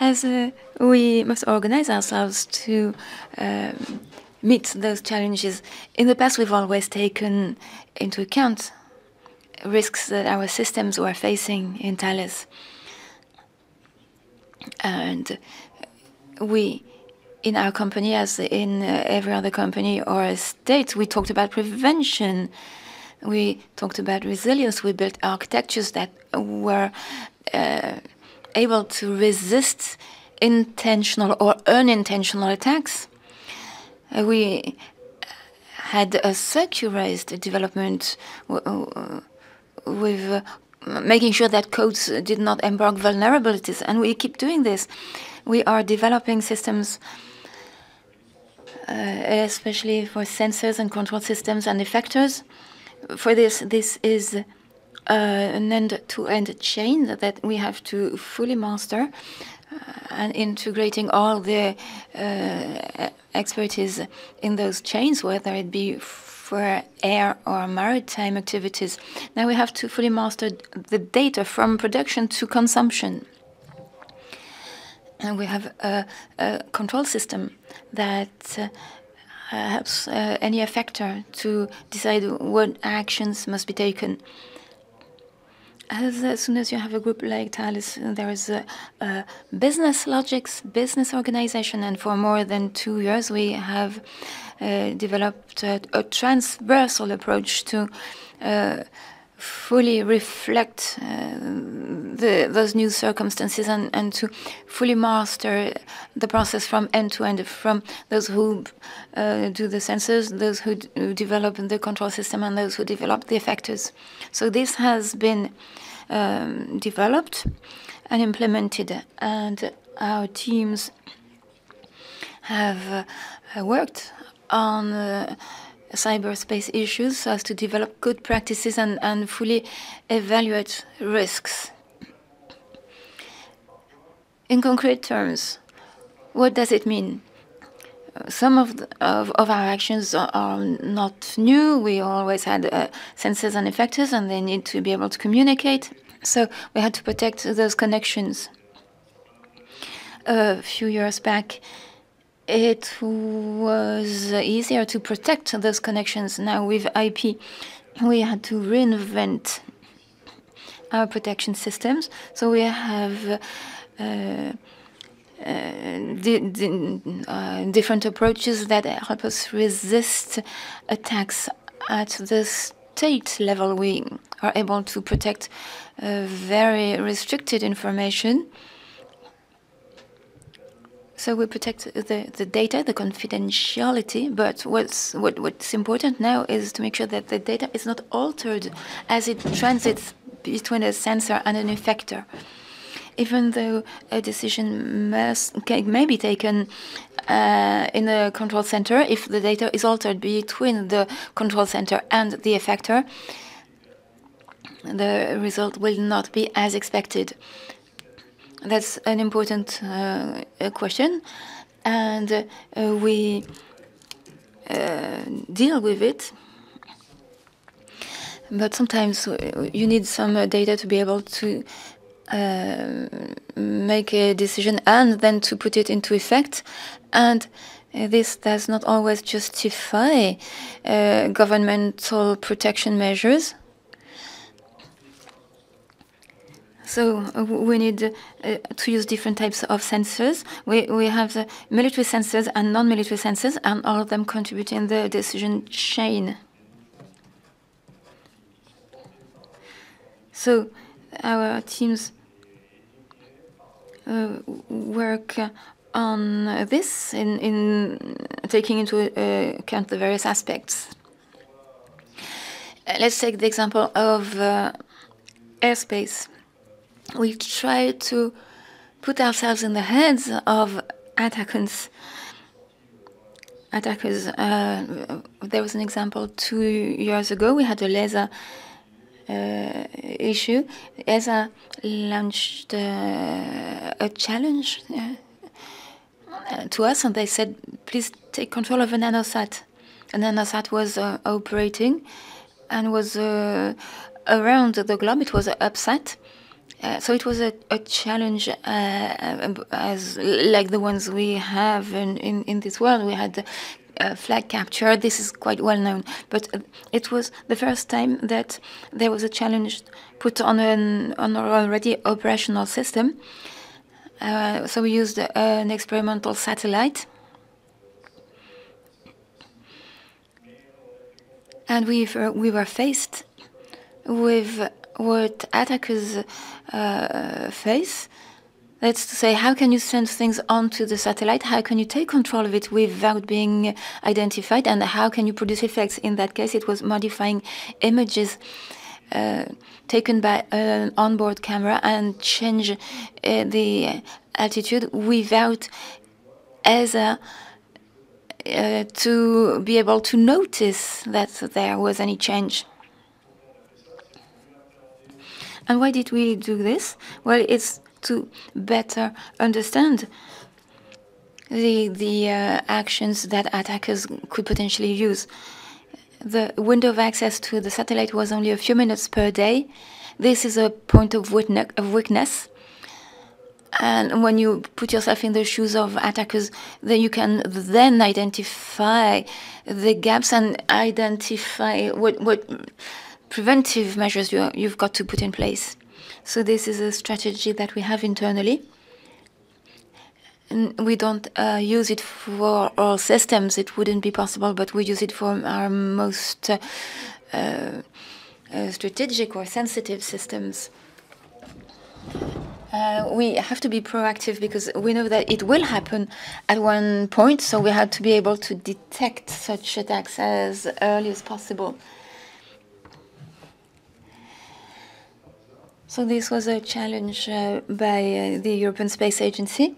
As we must organize ourselves to meet those challenges. In the past, we've always taken into account risks that our systems were facing in Thales. And we, in our company, as in every other company or state, we talked about prevention. We talked about resilience. We built architectures that were able to resist intentional or unintentional attacks. We had a secularized development with making sure that codes did not embark vulnerabilities, and we keep doing this. We are developing systems, especially for sensors and control systems and effectors. For this is an end-to-end chain that we have to fully master, and integrating all the expertise in those chains, whether it be for air or maritime activities. Now we have to fully master the data from production to consumption. And we have a control system that helps any effector to decide what actions must be taken. as soon as you have a group like Thales, there is a business logics, business organization, and for more than 2 years we have developed a transversal approach to fully reflect those new circumstances and to fully master the process from end to end, from those who do the sensors, those who develop the control system, and those who develop the effectors. So this has been developed and implemented, and our teams have worked on cyberspace issues so as to develop good practices and fully evaluate risks. In concrete terms, what does it mean? Some of our actions are not new. We always had sensors and effectors, and they need to be able to communicate. So we had to protect those connections. A few years back, it was easier to protect those connections. Now with IP, we had to reinvent our protection systems. So we have different approaches that help us resist attacks at the state level. We are able to protect very restricted information. So we protect the data, the confidentiality, but what's important now is to make sure that the data is not altered as it transits between a sensor and an effector. Even though a decision may be taken in a control center, if the data is altered between the control center and the effector, the result will not be as expected. That's an important question, and we deal with it. But sometimes you need some data to be able to make a decision and then to put it into effect. And this does not always justify governmental protection measures. So we need to use different types of sensors. We have the military sensors and non-military sensors, and all of them contribute in the decision chain. So our teams work on this in taking into account the various aspects. Let's take the example of airspace. We try to put ourselves in the heads of attackers. There was an example 2 years ago. We had a laser issue. ESA launched a challenge to us, and they said, please take control of a nanosat. A nanosat was operating and was around the globe. It was an upsat. So it was a challenge as like the ones we have in this world. We had flag capture. This is quite well known, but it was the first time that there was a challenge put on an already operational system. So we used an experimental satellite, and we were faced with what attackers face. That's to say, how can you send things onto the satellite? How can you take control of it without being identified? And how can you produce effects? In that case, it was modifying images taken by an onboard camera and change the altitude without ESA to be able to notice that there was any change. And why did we do this? Well, it's to better understand the actions that attackers could potentially use. The window of access to the satellite was only a few minutes per day. This is a point of weakness. And when you put yourself in the shoes of attackers, then you can then identify the gaps and identify what preventive measures you've got to put in place. So this is a strategy that we have internally. And we don't use it for all systems. It wouldn't be possible, but we use it for our most strategic or sensitive systems. We have to be proactive because we know that it will happen at one point, so we have to be able to detect such attacks as early as possible. So this was a challenge by the European Space Agency.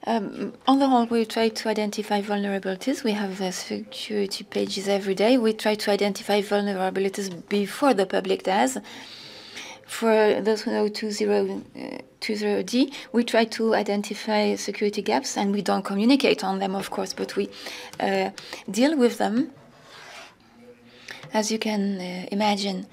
On the whole, we try to identify vulnerabilities. We have security pages every day. We try to identify vulnerabilities before the public does. For those who know 20D, we try to identify security gaps, and we don't communicate on them, of course, but we deal with them. As you can imagine,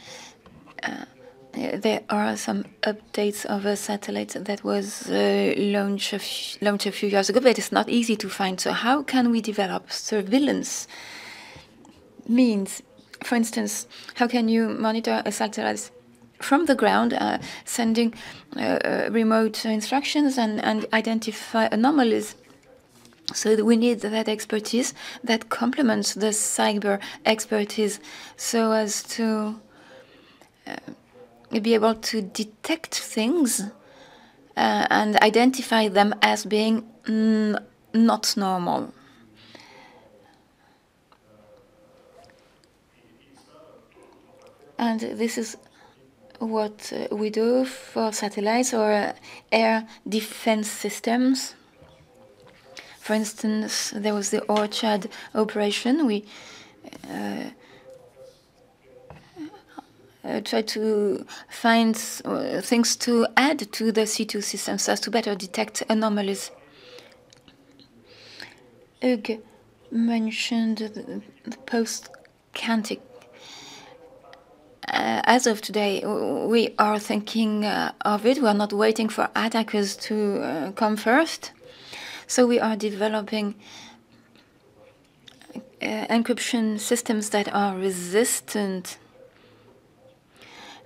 there are some updates of a satellite that was launched a few years ago, but it's not easy to find. So how can we develop surveillance means? For instance, how can you monitor a satellite from the ground, sending remote instructions and identify anomalies? So we need that expertise that complements the cyber expertise so as to be able to detect things and identify them as being not normal. And this is what we do for satellites or air defense systems. For instance, there was the Orchard operation. We try to find things to add to the C2 system so as to better detect anomalies. Hugues mentioned the post-Quantic. As of today, we are thinking of it. We are not waiting for attackers to come first. So we are developing encryption systems that are resistant.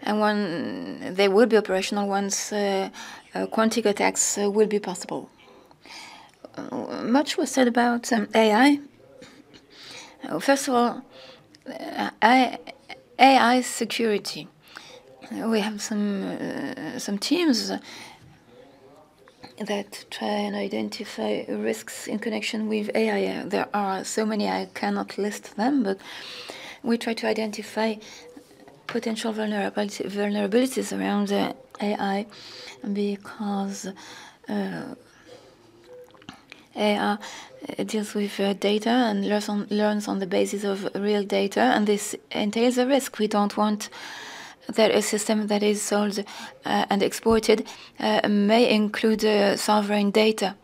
And when they will be operational once quantic attacks will be possible. Much was said about AI. First of all, AI security. We have some teams that try and identify risks in connection with AI. There are so many, I cannot list them, but we try to identify potential vulnerabilities around AI because AI deals with data and learns on the basis of real data, and this entails a risk. We don't want that a system that is sold and exported may include sovereign data.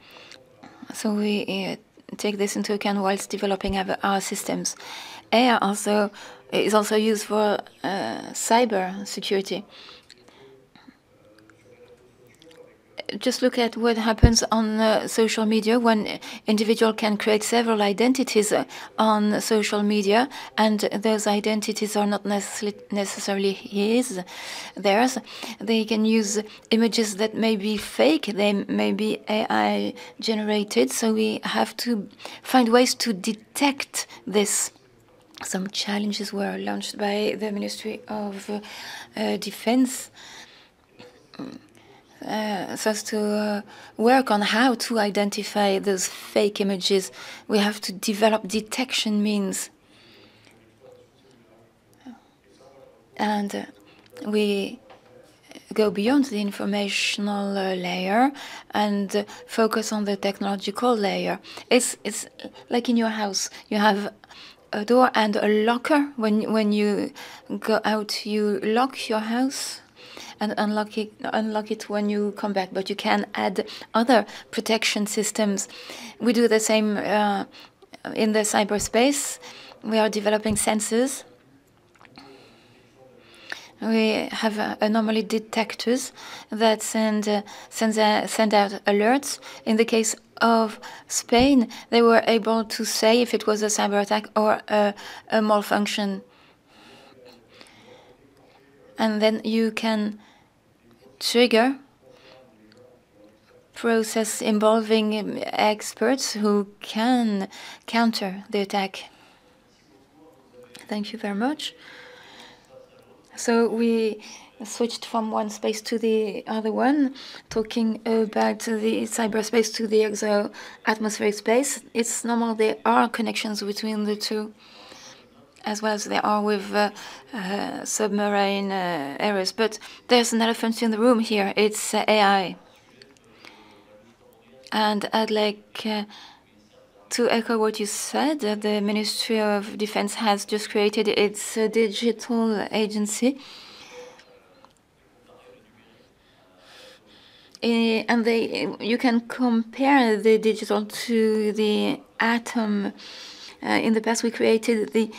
So we take this into account whilst developing our systems. AI is also used for cyber security. Just look at what happens on social media when individual can create several identities on social media, and those identities are not necessarily theirs. They can use images that may be fake, they may be AI generated, so we have to find ways to detect this. Some challenges were launched by the Ministry of Defense so as to work on how to identify those fake images. We have to develop detection means. And we go beyond the informational layer and focus on the technological layer. It's like in your house. You have a door and a locker. When you go out, you lock your house and unlock it when you come back. But you can add other protection systems. We do the same in the cyberspace. We are developing sensors. We have anomaly detectors that send out alerts. In the case of Spain, they were able to say if it was a cyber attack or a malfunction. And then you can trigger process involving experts who can counter the attack. Thank you very much. So we switched from one space to the other one, talking about the cyberspace to the exo-atmospheric space. It's normal there are connections between the two, as well as there are with submarine areas. But there's an elephant in the room here. It's AI. And I'd like to echo what you said. The Ministry of Defense has just created its digital agency. And you can compare the digital to the atom. In the past, we created the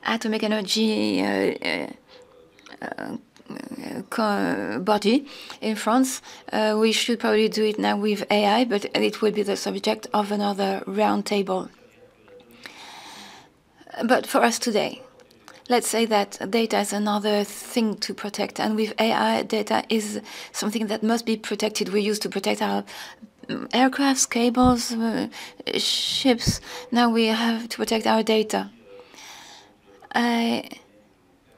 atomic energy body in France. We should probably do it now with AI, but it will be the subject of another roundtable. But for us today, let's say that data is another thing to protect, and with AI, data is something that must be protected. We used to protect our aircrafts, cables, ships. Now we have to protect our data. I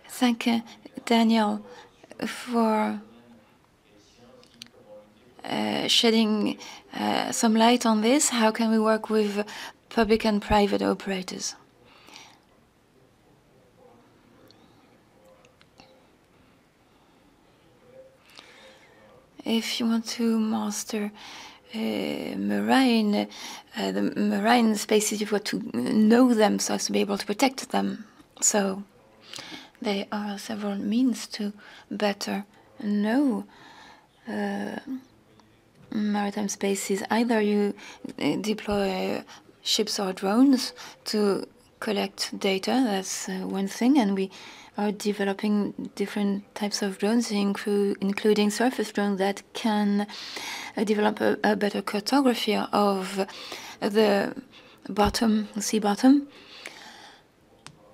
thank Daniel for shedding some light on this. How can we work with public and private operators? If you want to master the marine spaces, you've got to know them so as to be able to protect them. So there are several means to better know maritime spaces. Either you deploy ships or drones to collect data, that's one thing, and we are developing different types of drones, including surface drones that can develop a better cartography of the bottom, sea bottom.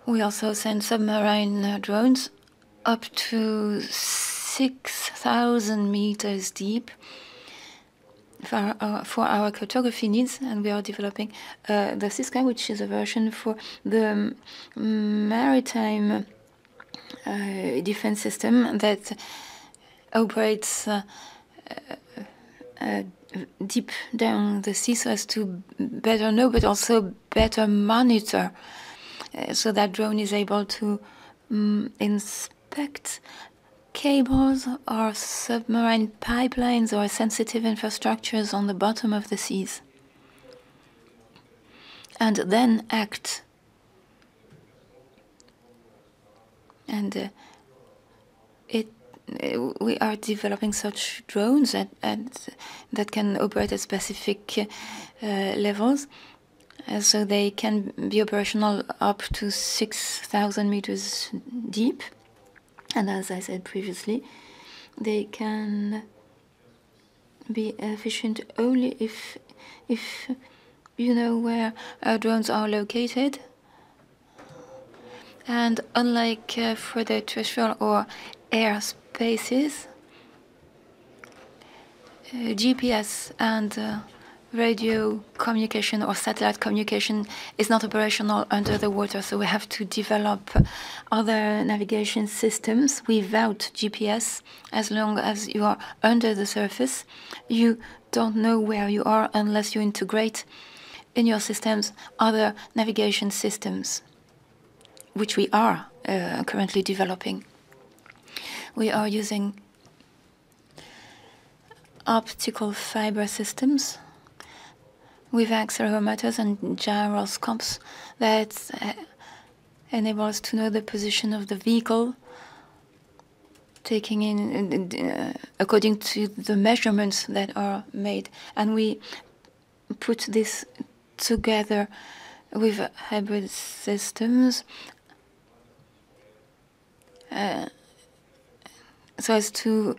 We also send submarine drones up to 6,000 meters deep for our cartography needs, and we are developing the Cisco, which is a version for the maritime defense system that operates deep down the sea so as to better know, but also better monitor, so that drone is able to inspect cables or submarine pipelines or sensitive infrastructures on the bottom of the seas, and then act. And we are developing such drones that can operate at specific levels, so they can be operational up to 6,000 meters deep. And as I said previously, they can be efficient only if you know where our drones are located. And unlike for the terrestrial or air spaces, GPS and radio communication or satellite communication is not operational under the water, so we have to develop other navigation systems without GPS. As long as you are under the surface, you don't know where you are unless you integrate in your systems other navigation systems, which we are currently developing. We are using optical fiber systems with accelerometers and gyroscopes that enable us to know the position of the vehicle, taking in according to the measurements that are made. And we put this together with hybrid systems so as to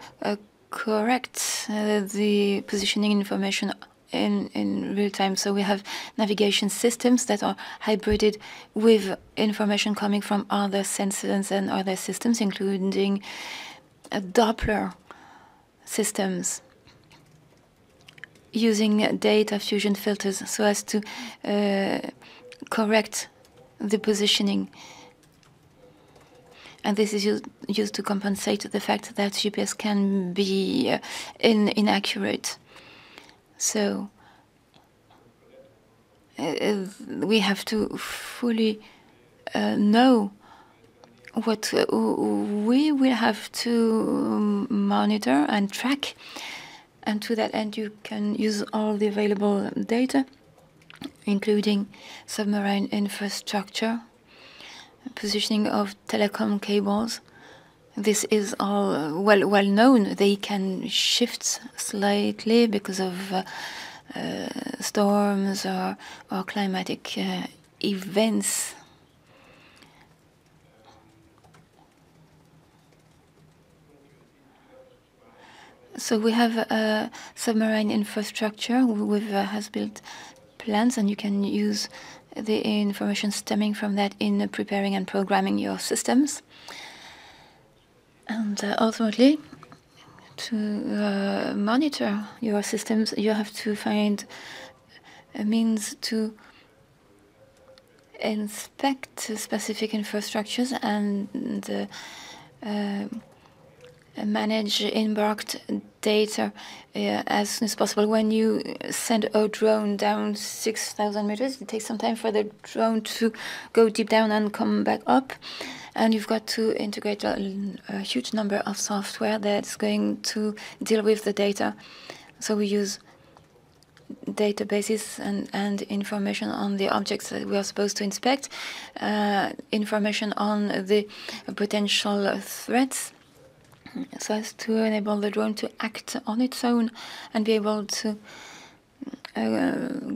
correct the positioning information in real time. So we have navigation systems that are hybrided with information coming from other sensors and other systems, including Doppler systems using data fusion filters so as to correct the positioning. And this is used to compensate the fact that GPS can be inaccurate. So we have to fully know what we will have to monitor and track. And to that end, you can use all the available data, including submarine infrastructure, positioning of telecom cables. This is all well known. They can shift slightly because of storms or climatic events. So we have a submarine infrastructure with has-built plans, and you can use the information stemming from that in preparing and programming your systems. And ultimately, to monitor your systems, you have to find a means to inspect specific infrastructures and manage embarked data as soon as possible. When you send a drone down 6,000 meters, it takes some time for the drone to go deep down and come back up. And you've got to integrate a huge number of software that's going to deal with the data. So we use databases and information on the objects that we are supposed to inspect, information on the potential threats, so as to enable the drone to act on its own and be able to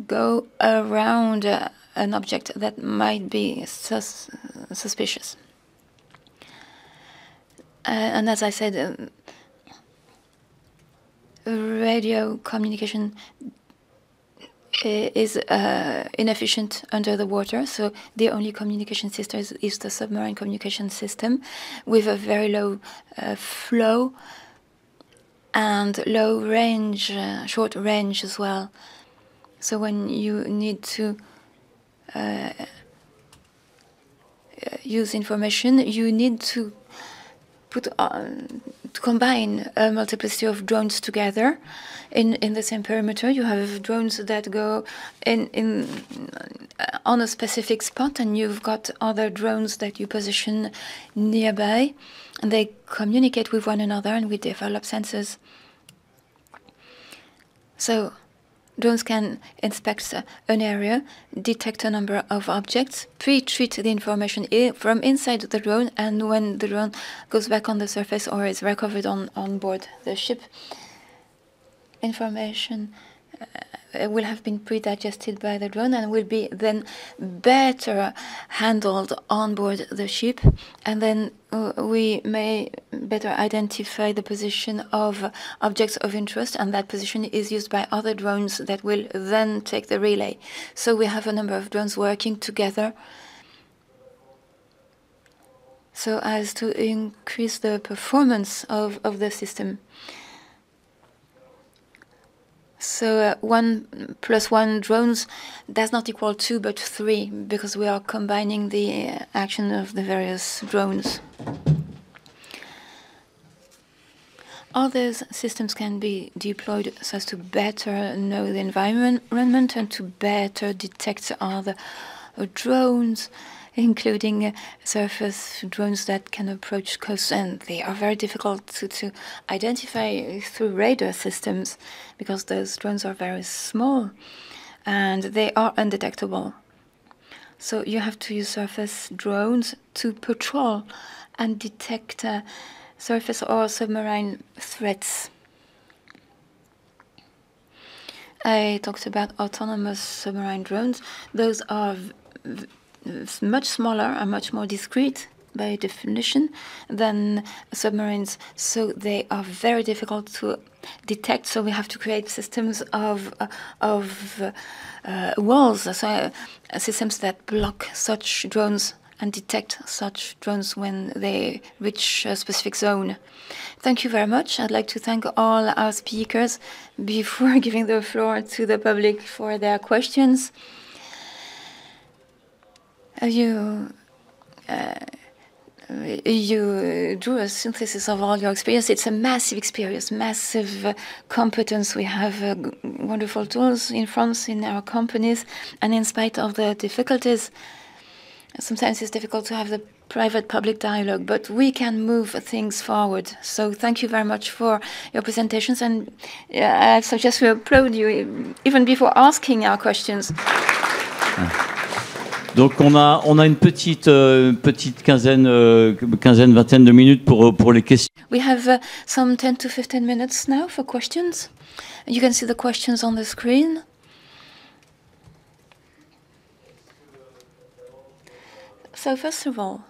go around an object that might be suspicious. And as I said, radio communication is inefficient under the water, so the only communication system is the submarine communication system with a very low flow and low range, short range as well. So when you need to use information, you need to combine a multiplicity of drones together in the same perimeter. You have drones that go on a specific spot, and you've got other drones that you position nearby, and they communicate with one another, and we develop sensors. So drones can inspect an area, detect a number of objects, pre-treat the information from inside the drone, and when the drone goes back on the surface or is recovered on board the ship, information will have been pre-digested by the drone and will be then better handled on board the ship, and then we may better identify the position of objects of interest, and that position is used by other drones that will then take the relay. So we have a number of drones working together so as to increase the performance of the system. So 1 + 1 drones does not equal 2 but 3, because we are combining the action of the various drones. All those systems can be deployed so as to better know the environment and to better detect other drones, including surface drones that can approach coasts, and they are very difficult to identify through radar systems because those drones are very small and they are undetectable. So you have to use surface drones to patrol and detect surface or submarine threats. I talked about autonomous submarine drones. Those are much smaller and much more discreet by definition than submarines, so they are very difficult to detect. So we have to create systems of walls, so systems that block such drones and detect such drones when they reach a specific zone. Thank you very much. I'd like to thank all our speakers before giving the floor to the public for their questions. You drew a synthesis of all your experience. It's a massive experience, massive competence. We have wonderful tools in France, in our companies, and in spite of the difficulties, sometimes it's difficult to have the private-public dialogue, but we can move things forward. So thank you very much for your presentations, and I suggest we applaud you even before asking our questions. Donc on a une petite quinzaine, vingtaine de minutes pour les questions. We have some 10 to 15 minutes now for questions. You can see the questions on the screen. So first of all,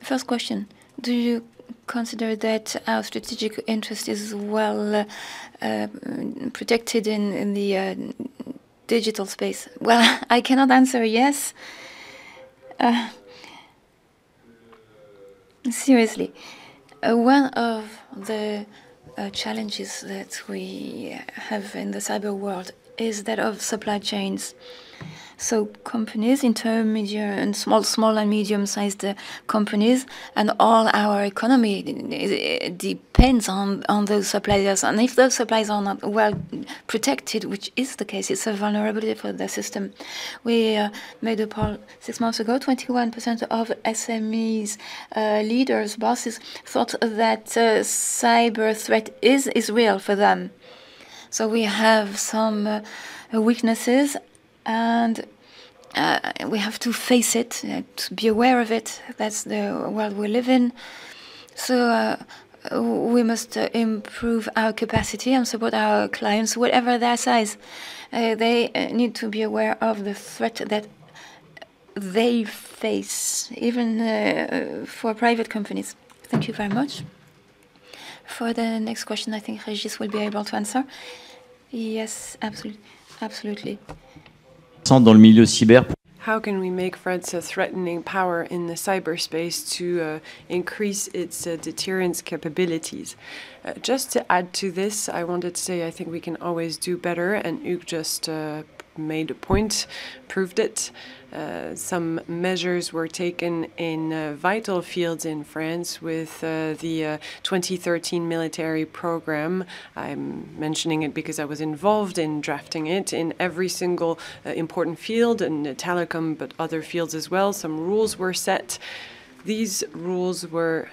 first question, do you consider that our strategic interest is well protected in the digital space? Well, I cannot answer yes. Seriously, one of the challenges that we have in the cyber world is that of supply chains. So companies, intermediate and small and medium-sized companies, and all our economy depends on those suppliers. And if those suppliers are not well protected, which is the case, it's a vulnerability for the system. We made a poll 6 months ago. 21% of SMEs, leaders, bosses, thought that cyber threat is real for them. So we have some weaknesses, and we have to face it, to be aware of it. That's the world we live in. So we must improve our capacity and support our clients, whatever their size. They need to be aware of the threat that they face, even for private companies. Thank you very much. For the next question, I think Régis will be able to answer. Yes, absolutely. Dans le milieu cyber. How can we make France a threatening power in the cyberspace to increase its deterrence capabilities? Just to add to this, I wanted to say I think we can always do better, and Hugues just made a point, proved it. Some measures were taken in vital fields in France with the 2013 military program. I'm mentioning it because I was involved in drafting it in every single important field, in telecom, but other fields as well. Some rules were set. These rules were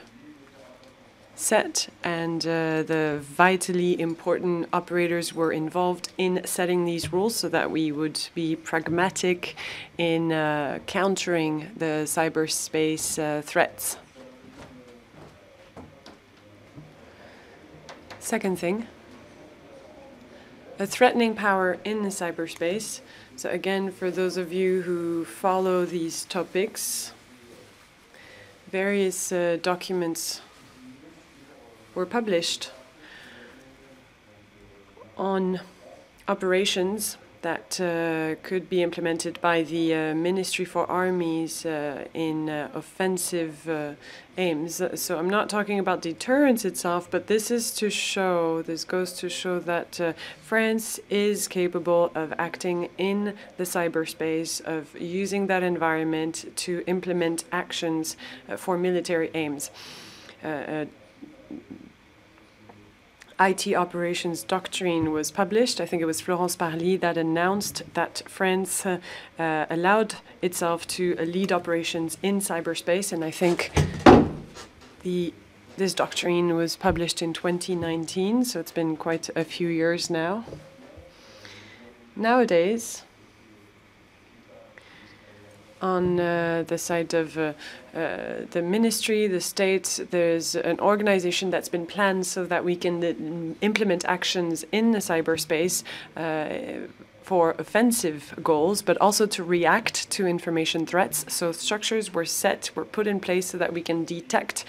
set, and the vitally important operators were involved in setting these rules so that we would be pragmatic in countering the cyberspace threats. Second thing, a threatening power in the cyberspace. So again, for those of you who follow these topics, various documents were published on operations that could be implemented by the Ministry for Armies in offensive aims. So I'm not talking about deterrence itself, but this goes to show that France is capable of acting in the cyberspace, of using that environment to implement actions for military aims. IT operations doctrine was published. I think it was Florence Parly that announced that France allowed itself to lead operations in cyberspace, and I think this doctrine was published in 2019, so it's been quite a few years now. Nowadays, on the side of the ministry, the state, there's an organization that's been planned so that we can implement actions in the cyberspace for offensive goals, but also to react to information threats. So structures were put in place so that we can detect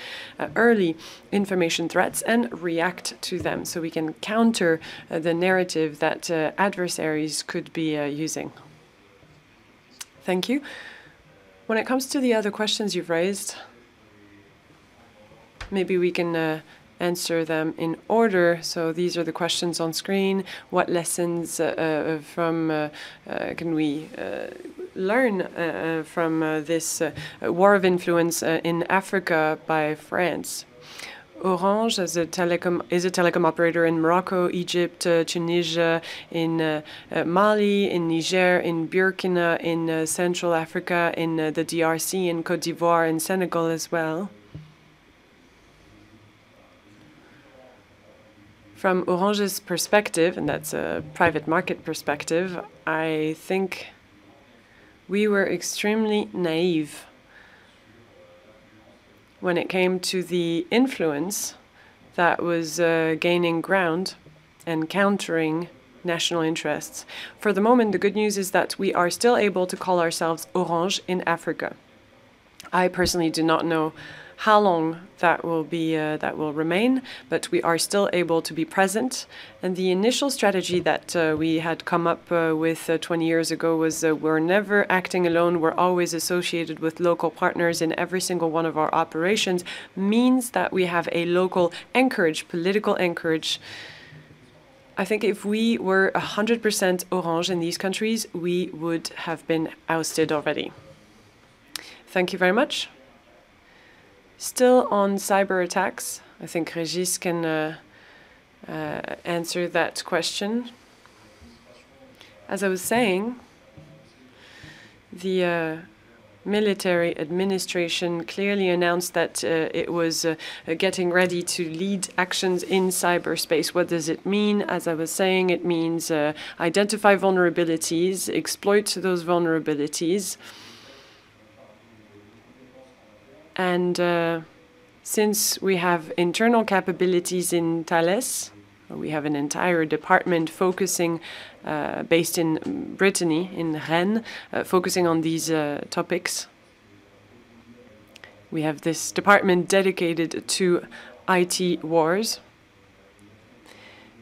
early information threats and react to them, so we can counter the narrative that adversaries could be using. Thank you. When it comes to the other questions you've raised, maybe we can answer them in order. So these are the questions on screen. What lessons can we learn from this war of influence in Africa by France? Orange is a telecom operator in Morocco, Egypt, Tunisia, in Mali, in Niger, in Burkina, in Central Africa, in the DRC, in Côte d'Ivoire, in Senegal as well. From Orange's perspective, and that's a private market perspective, I think we were extremely naive when it came to the influence that was gaining ground and countering national interests. For the moment, the good news is that we are still able to call ourselves Orange in Africa. I personally do not know how long that will remain, but we are still able to be present. And the initial strategy that we had come up with 20 years ago was we're never acting alone. We're always associated with local partners in every single one of our operations, means that we have a local anchorage, political anchorage. I think if we were 100% Orange in these countries, we would have been ousted already. Thank you very much. Still on cyber attacks, I think Régis can answer that question. As I was saying, the military administration clearly announced that it was getting ready to lead actions in cyberspace. What does it mean? As I was saying, it means identify vulnerabilities, exploit those vulnerabilities. And since we have internal capabilities in Thales, we have an entire department focusing, based in Brittany, in Rennes, focusing on these topics. We have this department dedicated to IT wars.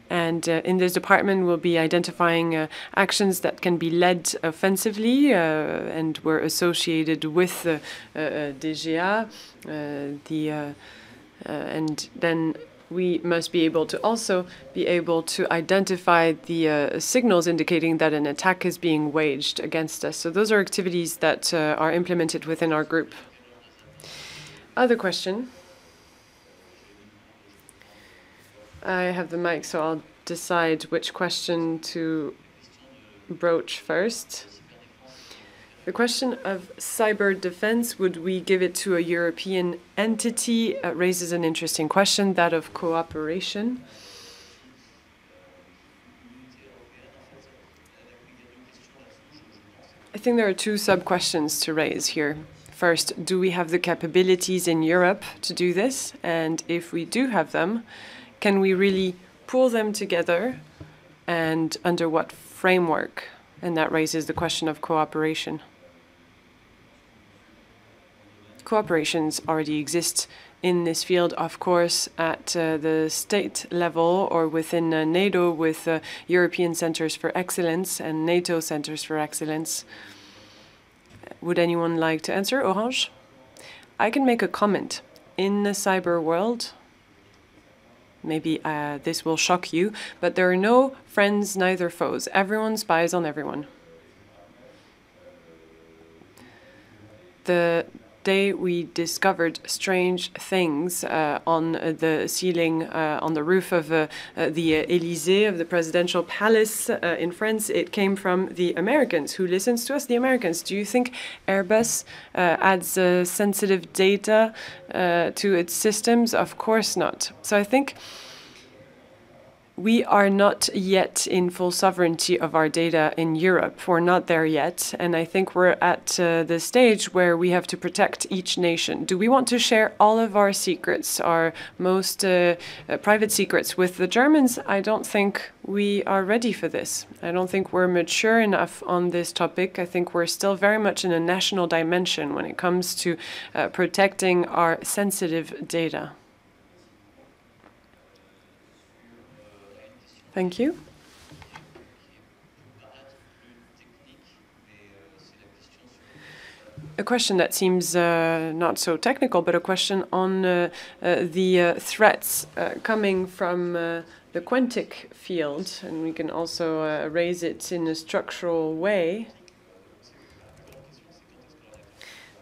And in this department, we'll be identifying actions that can be led offensively, and we're associated with DGA. And then we must be able to also be able to identify the signals indicating that an attack is being waged against us. So those are activities that are implemented within our group. Other question. I have the mic, so I'll decide which question to broach first. The question of cyber defense, would we give it to a European entity, raises an interesting question, that of cooperation. I think there are two sub-questions to raise here. First, do we have the capabilities in Europe to do this? And if we do have them, can we really pull them together, and under what framework? And that raises the question of cooperation. Cooperations already exist in this field, of course, at the state level or within NATO with European Centers for Excellence and NATO Centers for Excellence. Would anyone like to answer, Orange? I can make a comment. In the cyber world, maybe this will shock you, but there are no friends, neither foes. Everyone spies on everyone. The day we discovered strange things on the ceiling, on the roof of the Élysée, of the presidential palace in France, it came from the Americans. Who listens to us? The Americans. Do you think Airbus adds sensitive data to its systems? Of course not. So I think we are not yet in full sovereignty of our data in Europe. We're not there yet. And I think we're at the stage where we have to protect each nation. Do we want to share all of our secrets, our most private secrets with the Germans? I don't think we are ready for this. I don't think we're mature enough on this topic. I think we're still very much in a national dimension when it comes to protecting our sensitive data. Thank you. a question that seems not so technical, but a question on the threats coming from the quantic field, and we can also raise it in a structural way.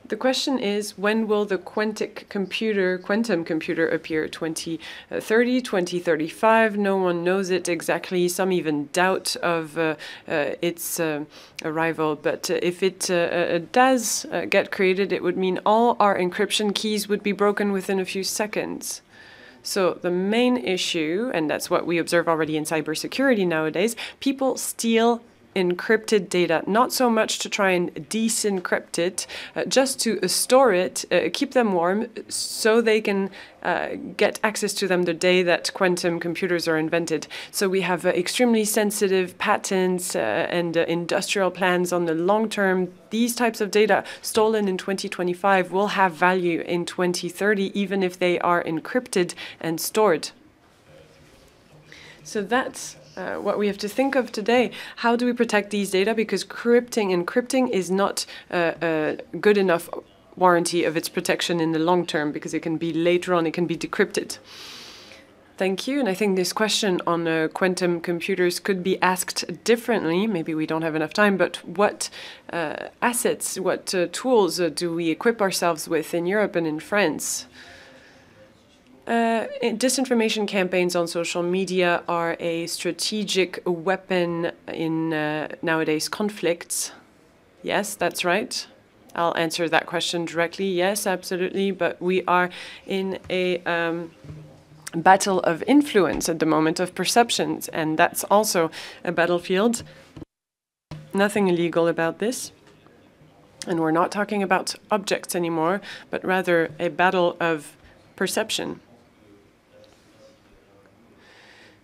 The question is, when will the quantum computer appear? 2030, 2035? No one knows it exactly. Some even doubt of its arrival. But if it does get created, it would mean all our encryption keys would be broken within a few seconds. So the main issue, and that's what we observe already in cybersecurity nowadays, people steal encrypted data, not so much to try and disencrypt it, just to store it, keep them warm, so they can get access to them the day that quantum computers are invented. So we have extremely sensitive patents and industrial plans on the long term. These types of data stolen in 2025 will have value in 2030, even if they are encrypted and stored. So that's what we have to think of today. How do we protect these data? Because encrypting is not a good enough warranty of its protection in the long term, because it can be later on, it can be decrypted. Thank you. And I think this question on quantum computers could be asked differently. Maybe we don't have enough time, but what assets, what tools do we equip ourselves with in Europe and in France? Disinformation campaigns on social media are a strategic weapon in nowadays conflicts. Yes, that's right. I'll answer that question directly. Yes, absolutely. But we are in a battle of influence at the moment, of perceptions, and that's also a battlefield. Nothing illegal about this. And we're not talking about objects anymore, but rather a battle of perception.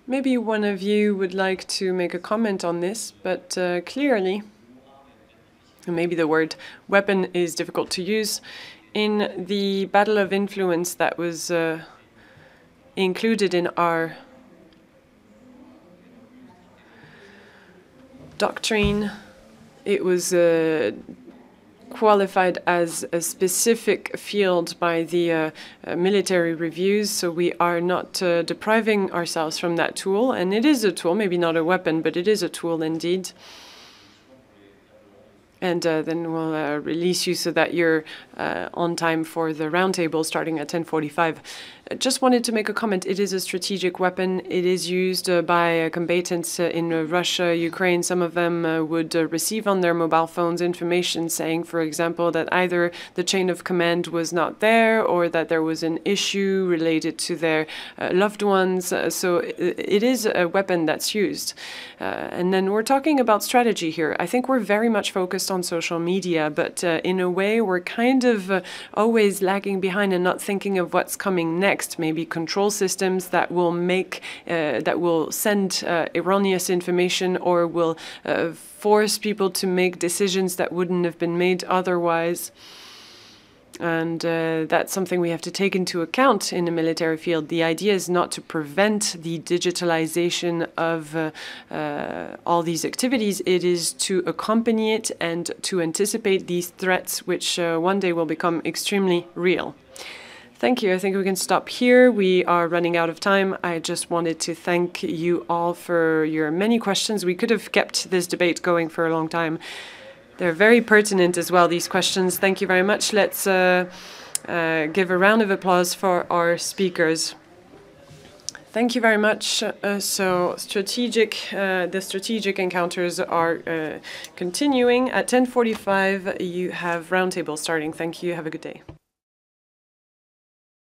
Maybe one of you would like to make a comment on this, but clearly, maybe the word weapon is difficult to use. In the battle of influence that was included in our doctrine, it was qualified as a specific field by the military reviews, so we are not depriving ourselves from that tool. And it is a tool, maybe not a weapon, but it is a tool indeed. And then we'll release you so that you're on time for the roundtable starting at 10:45. Just wanted to make a comment. It is a strategic weapon. It is used by combatants in Russia, Ukraine. Some of them would receive on their mobile phones information saying, for example, that either the chain of command was not there or that there was an issue related to their loved ones. So it is a weapon that's used. And then we're talking about strategy here. I think we're very much focused on social media, but in a way, we're kind of always lagging behind and not thinking of what's coming next. Maybe control systems that will make, that will send erroneous information or will force people to make decisions that wouldn't have been made otherwise. And that's something we have to take into account in the military field. The idea is not to prevent the digitalization of all these activities. It is to accompany it and to anticipate these threats, which one day will become extremely real. Thank you. I think we can stop here. We are running out of time. I just wanted to thank you all for your many questions. We could have kept this debate going for a long time. They're very pertinent as well, these questions. Thank you very much. Let's give a round of applause for our speakers. Thank you very much. So the strategic encounters are continuing. At 10:45, you have roundtable starting. Thank you. Have a good day.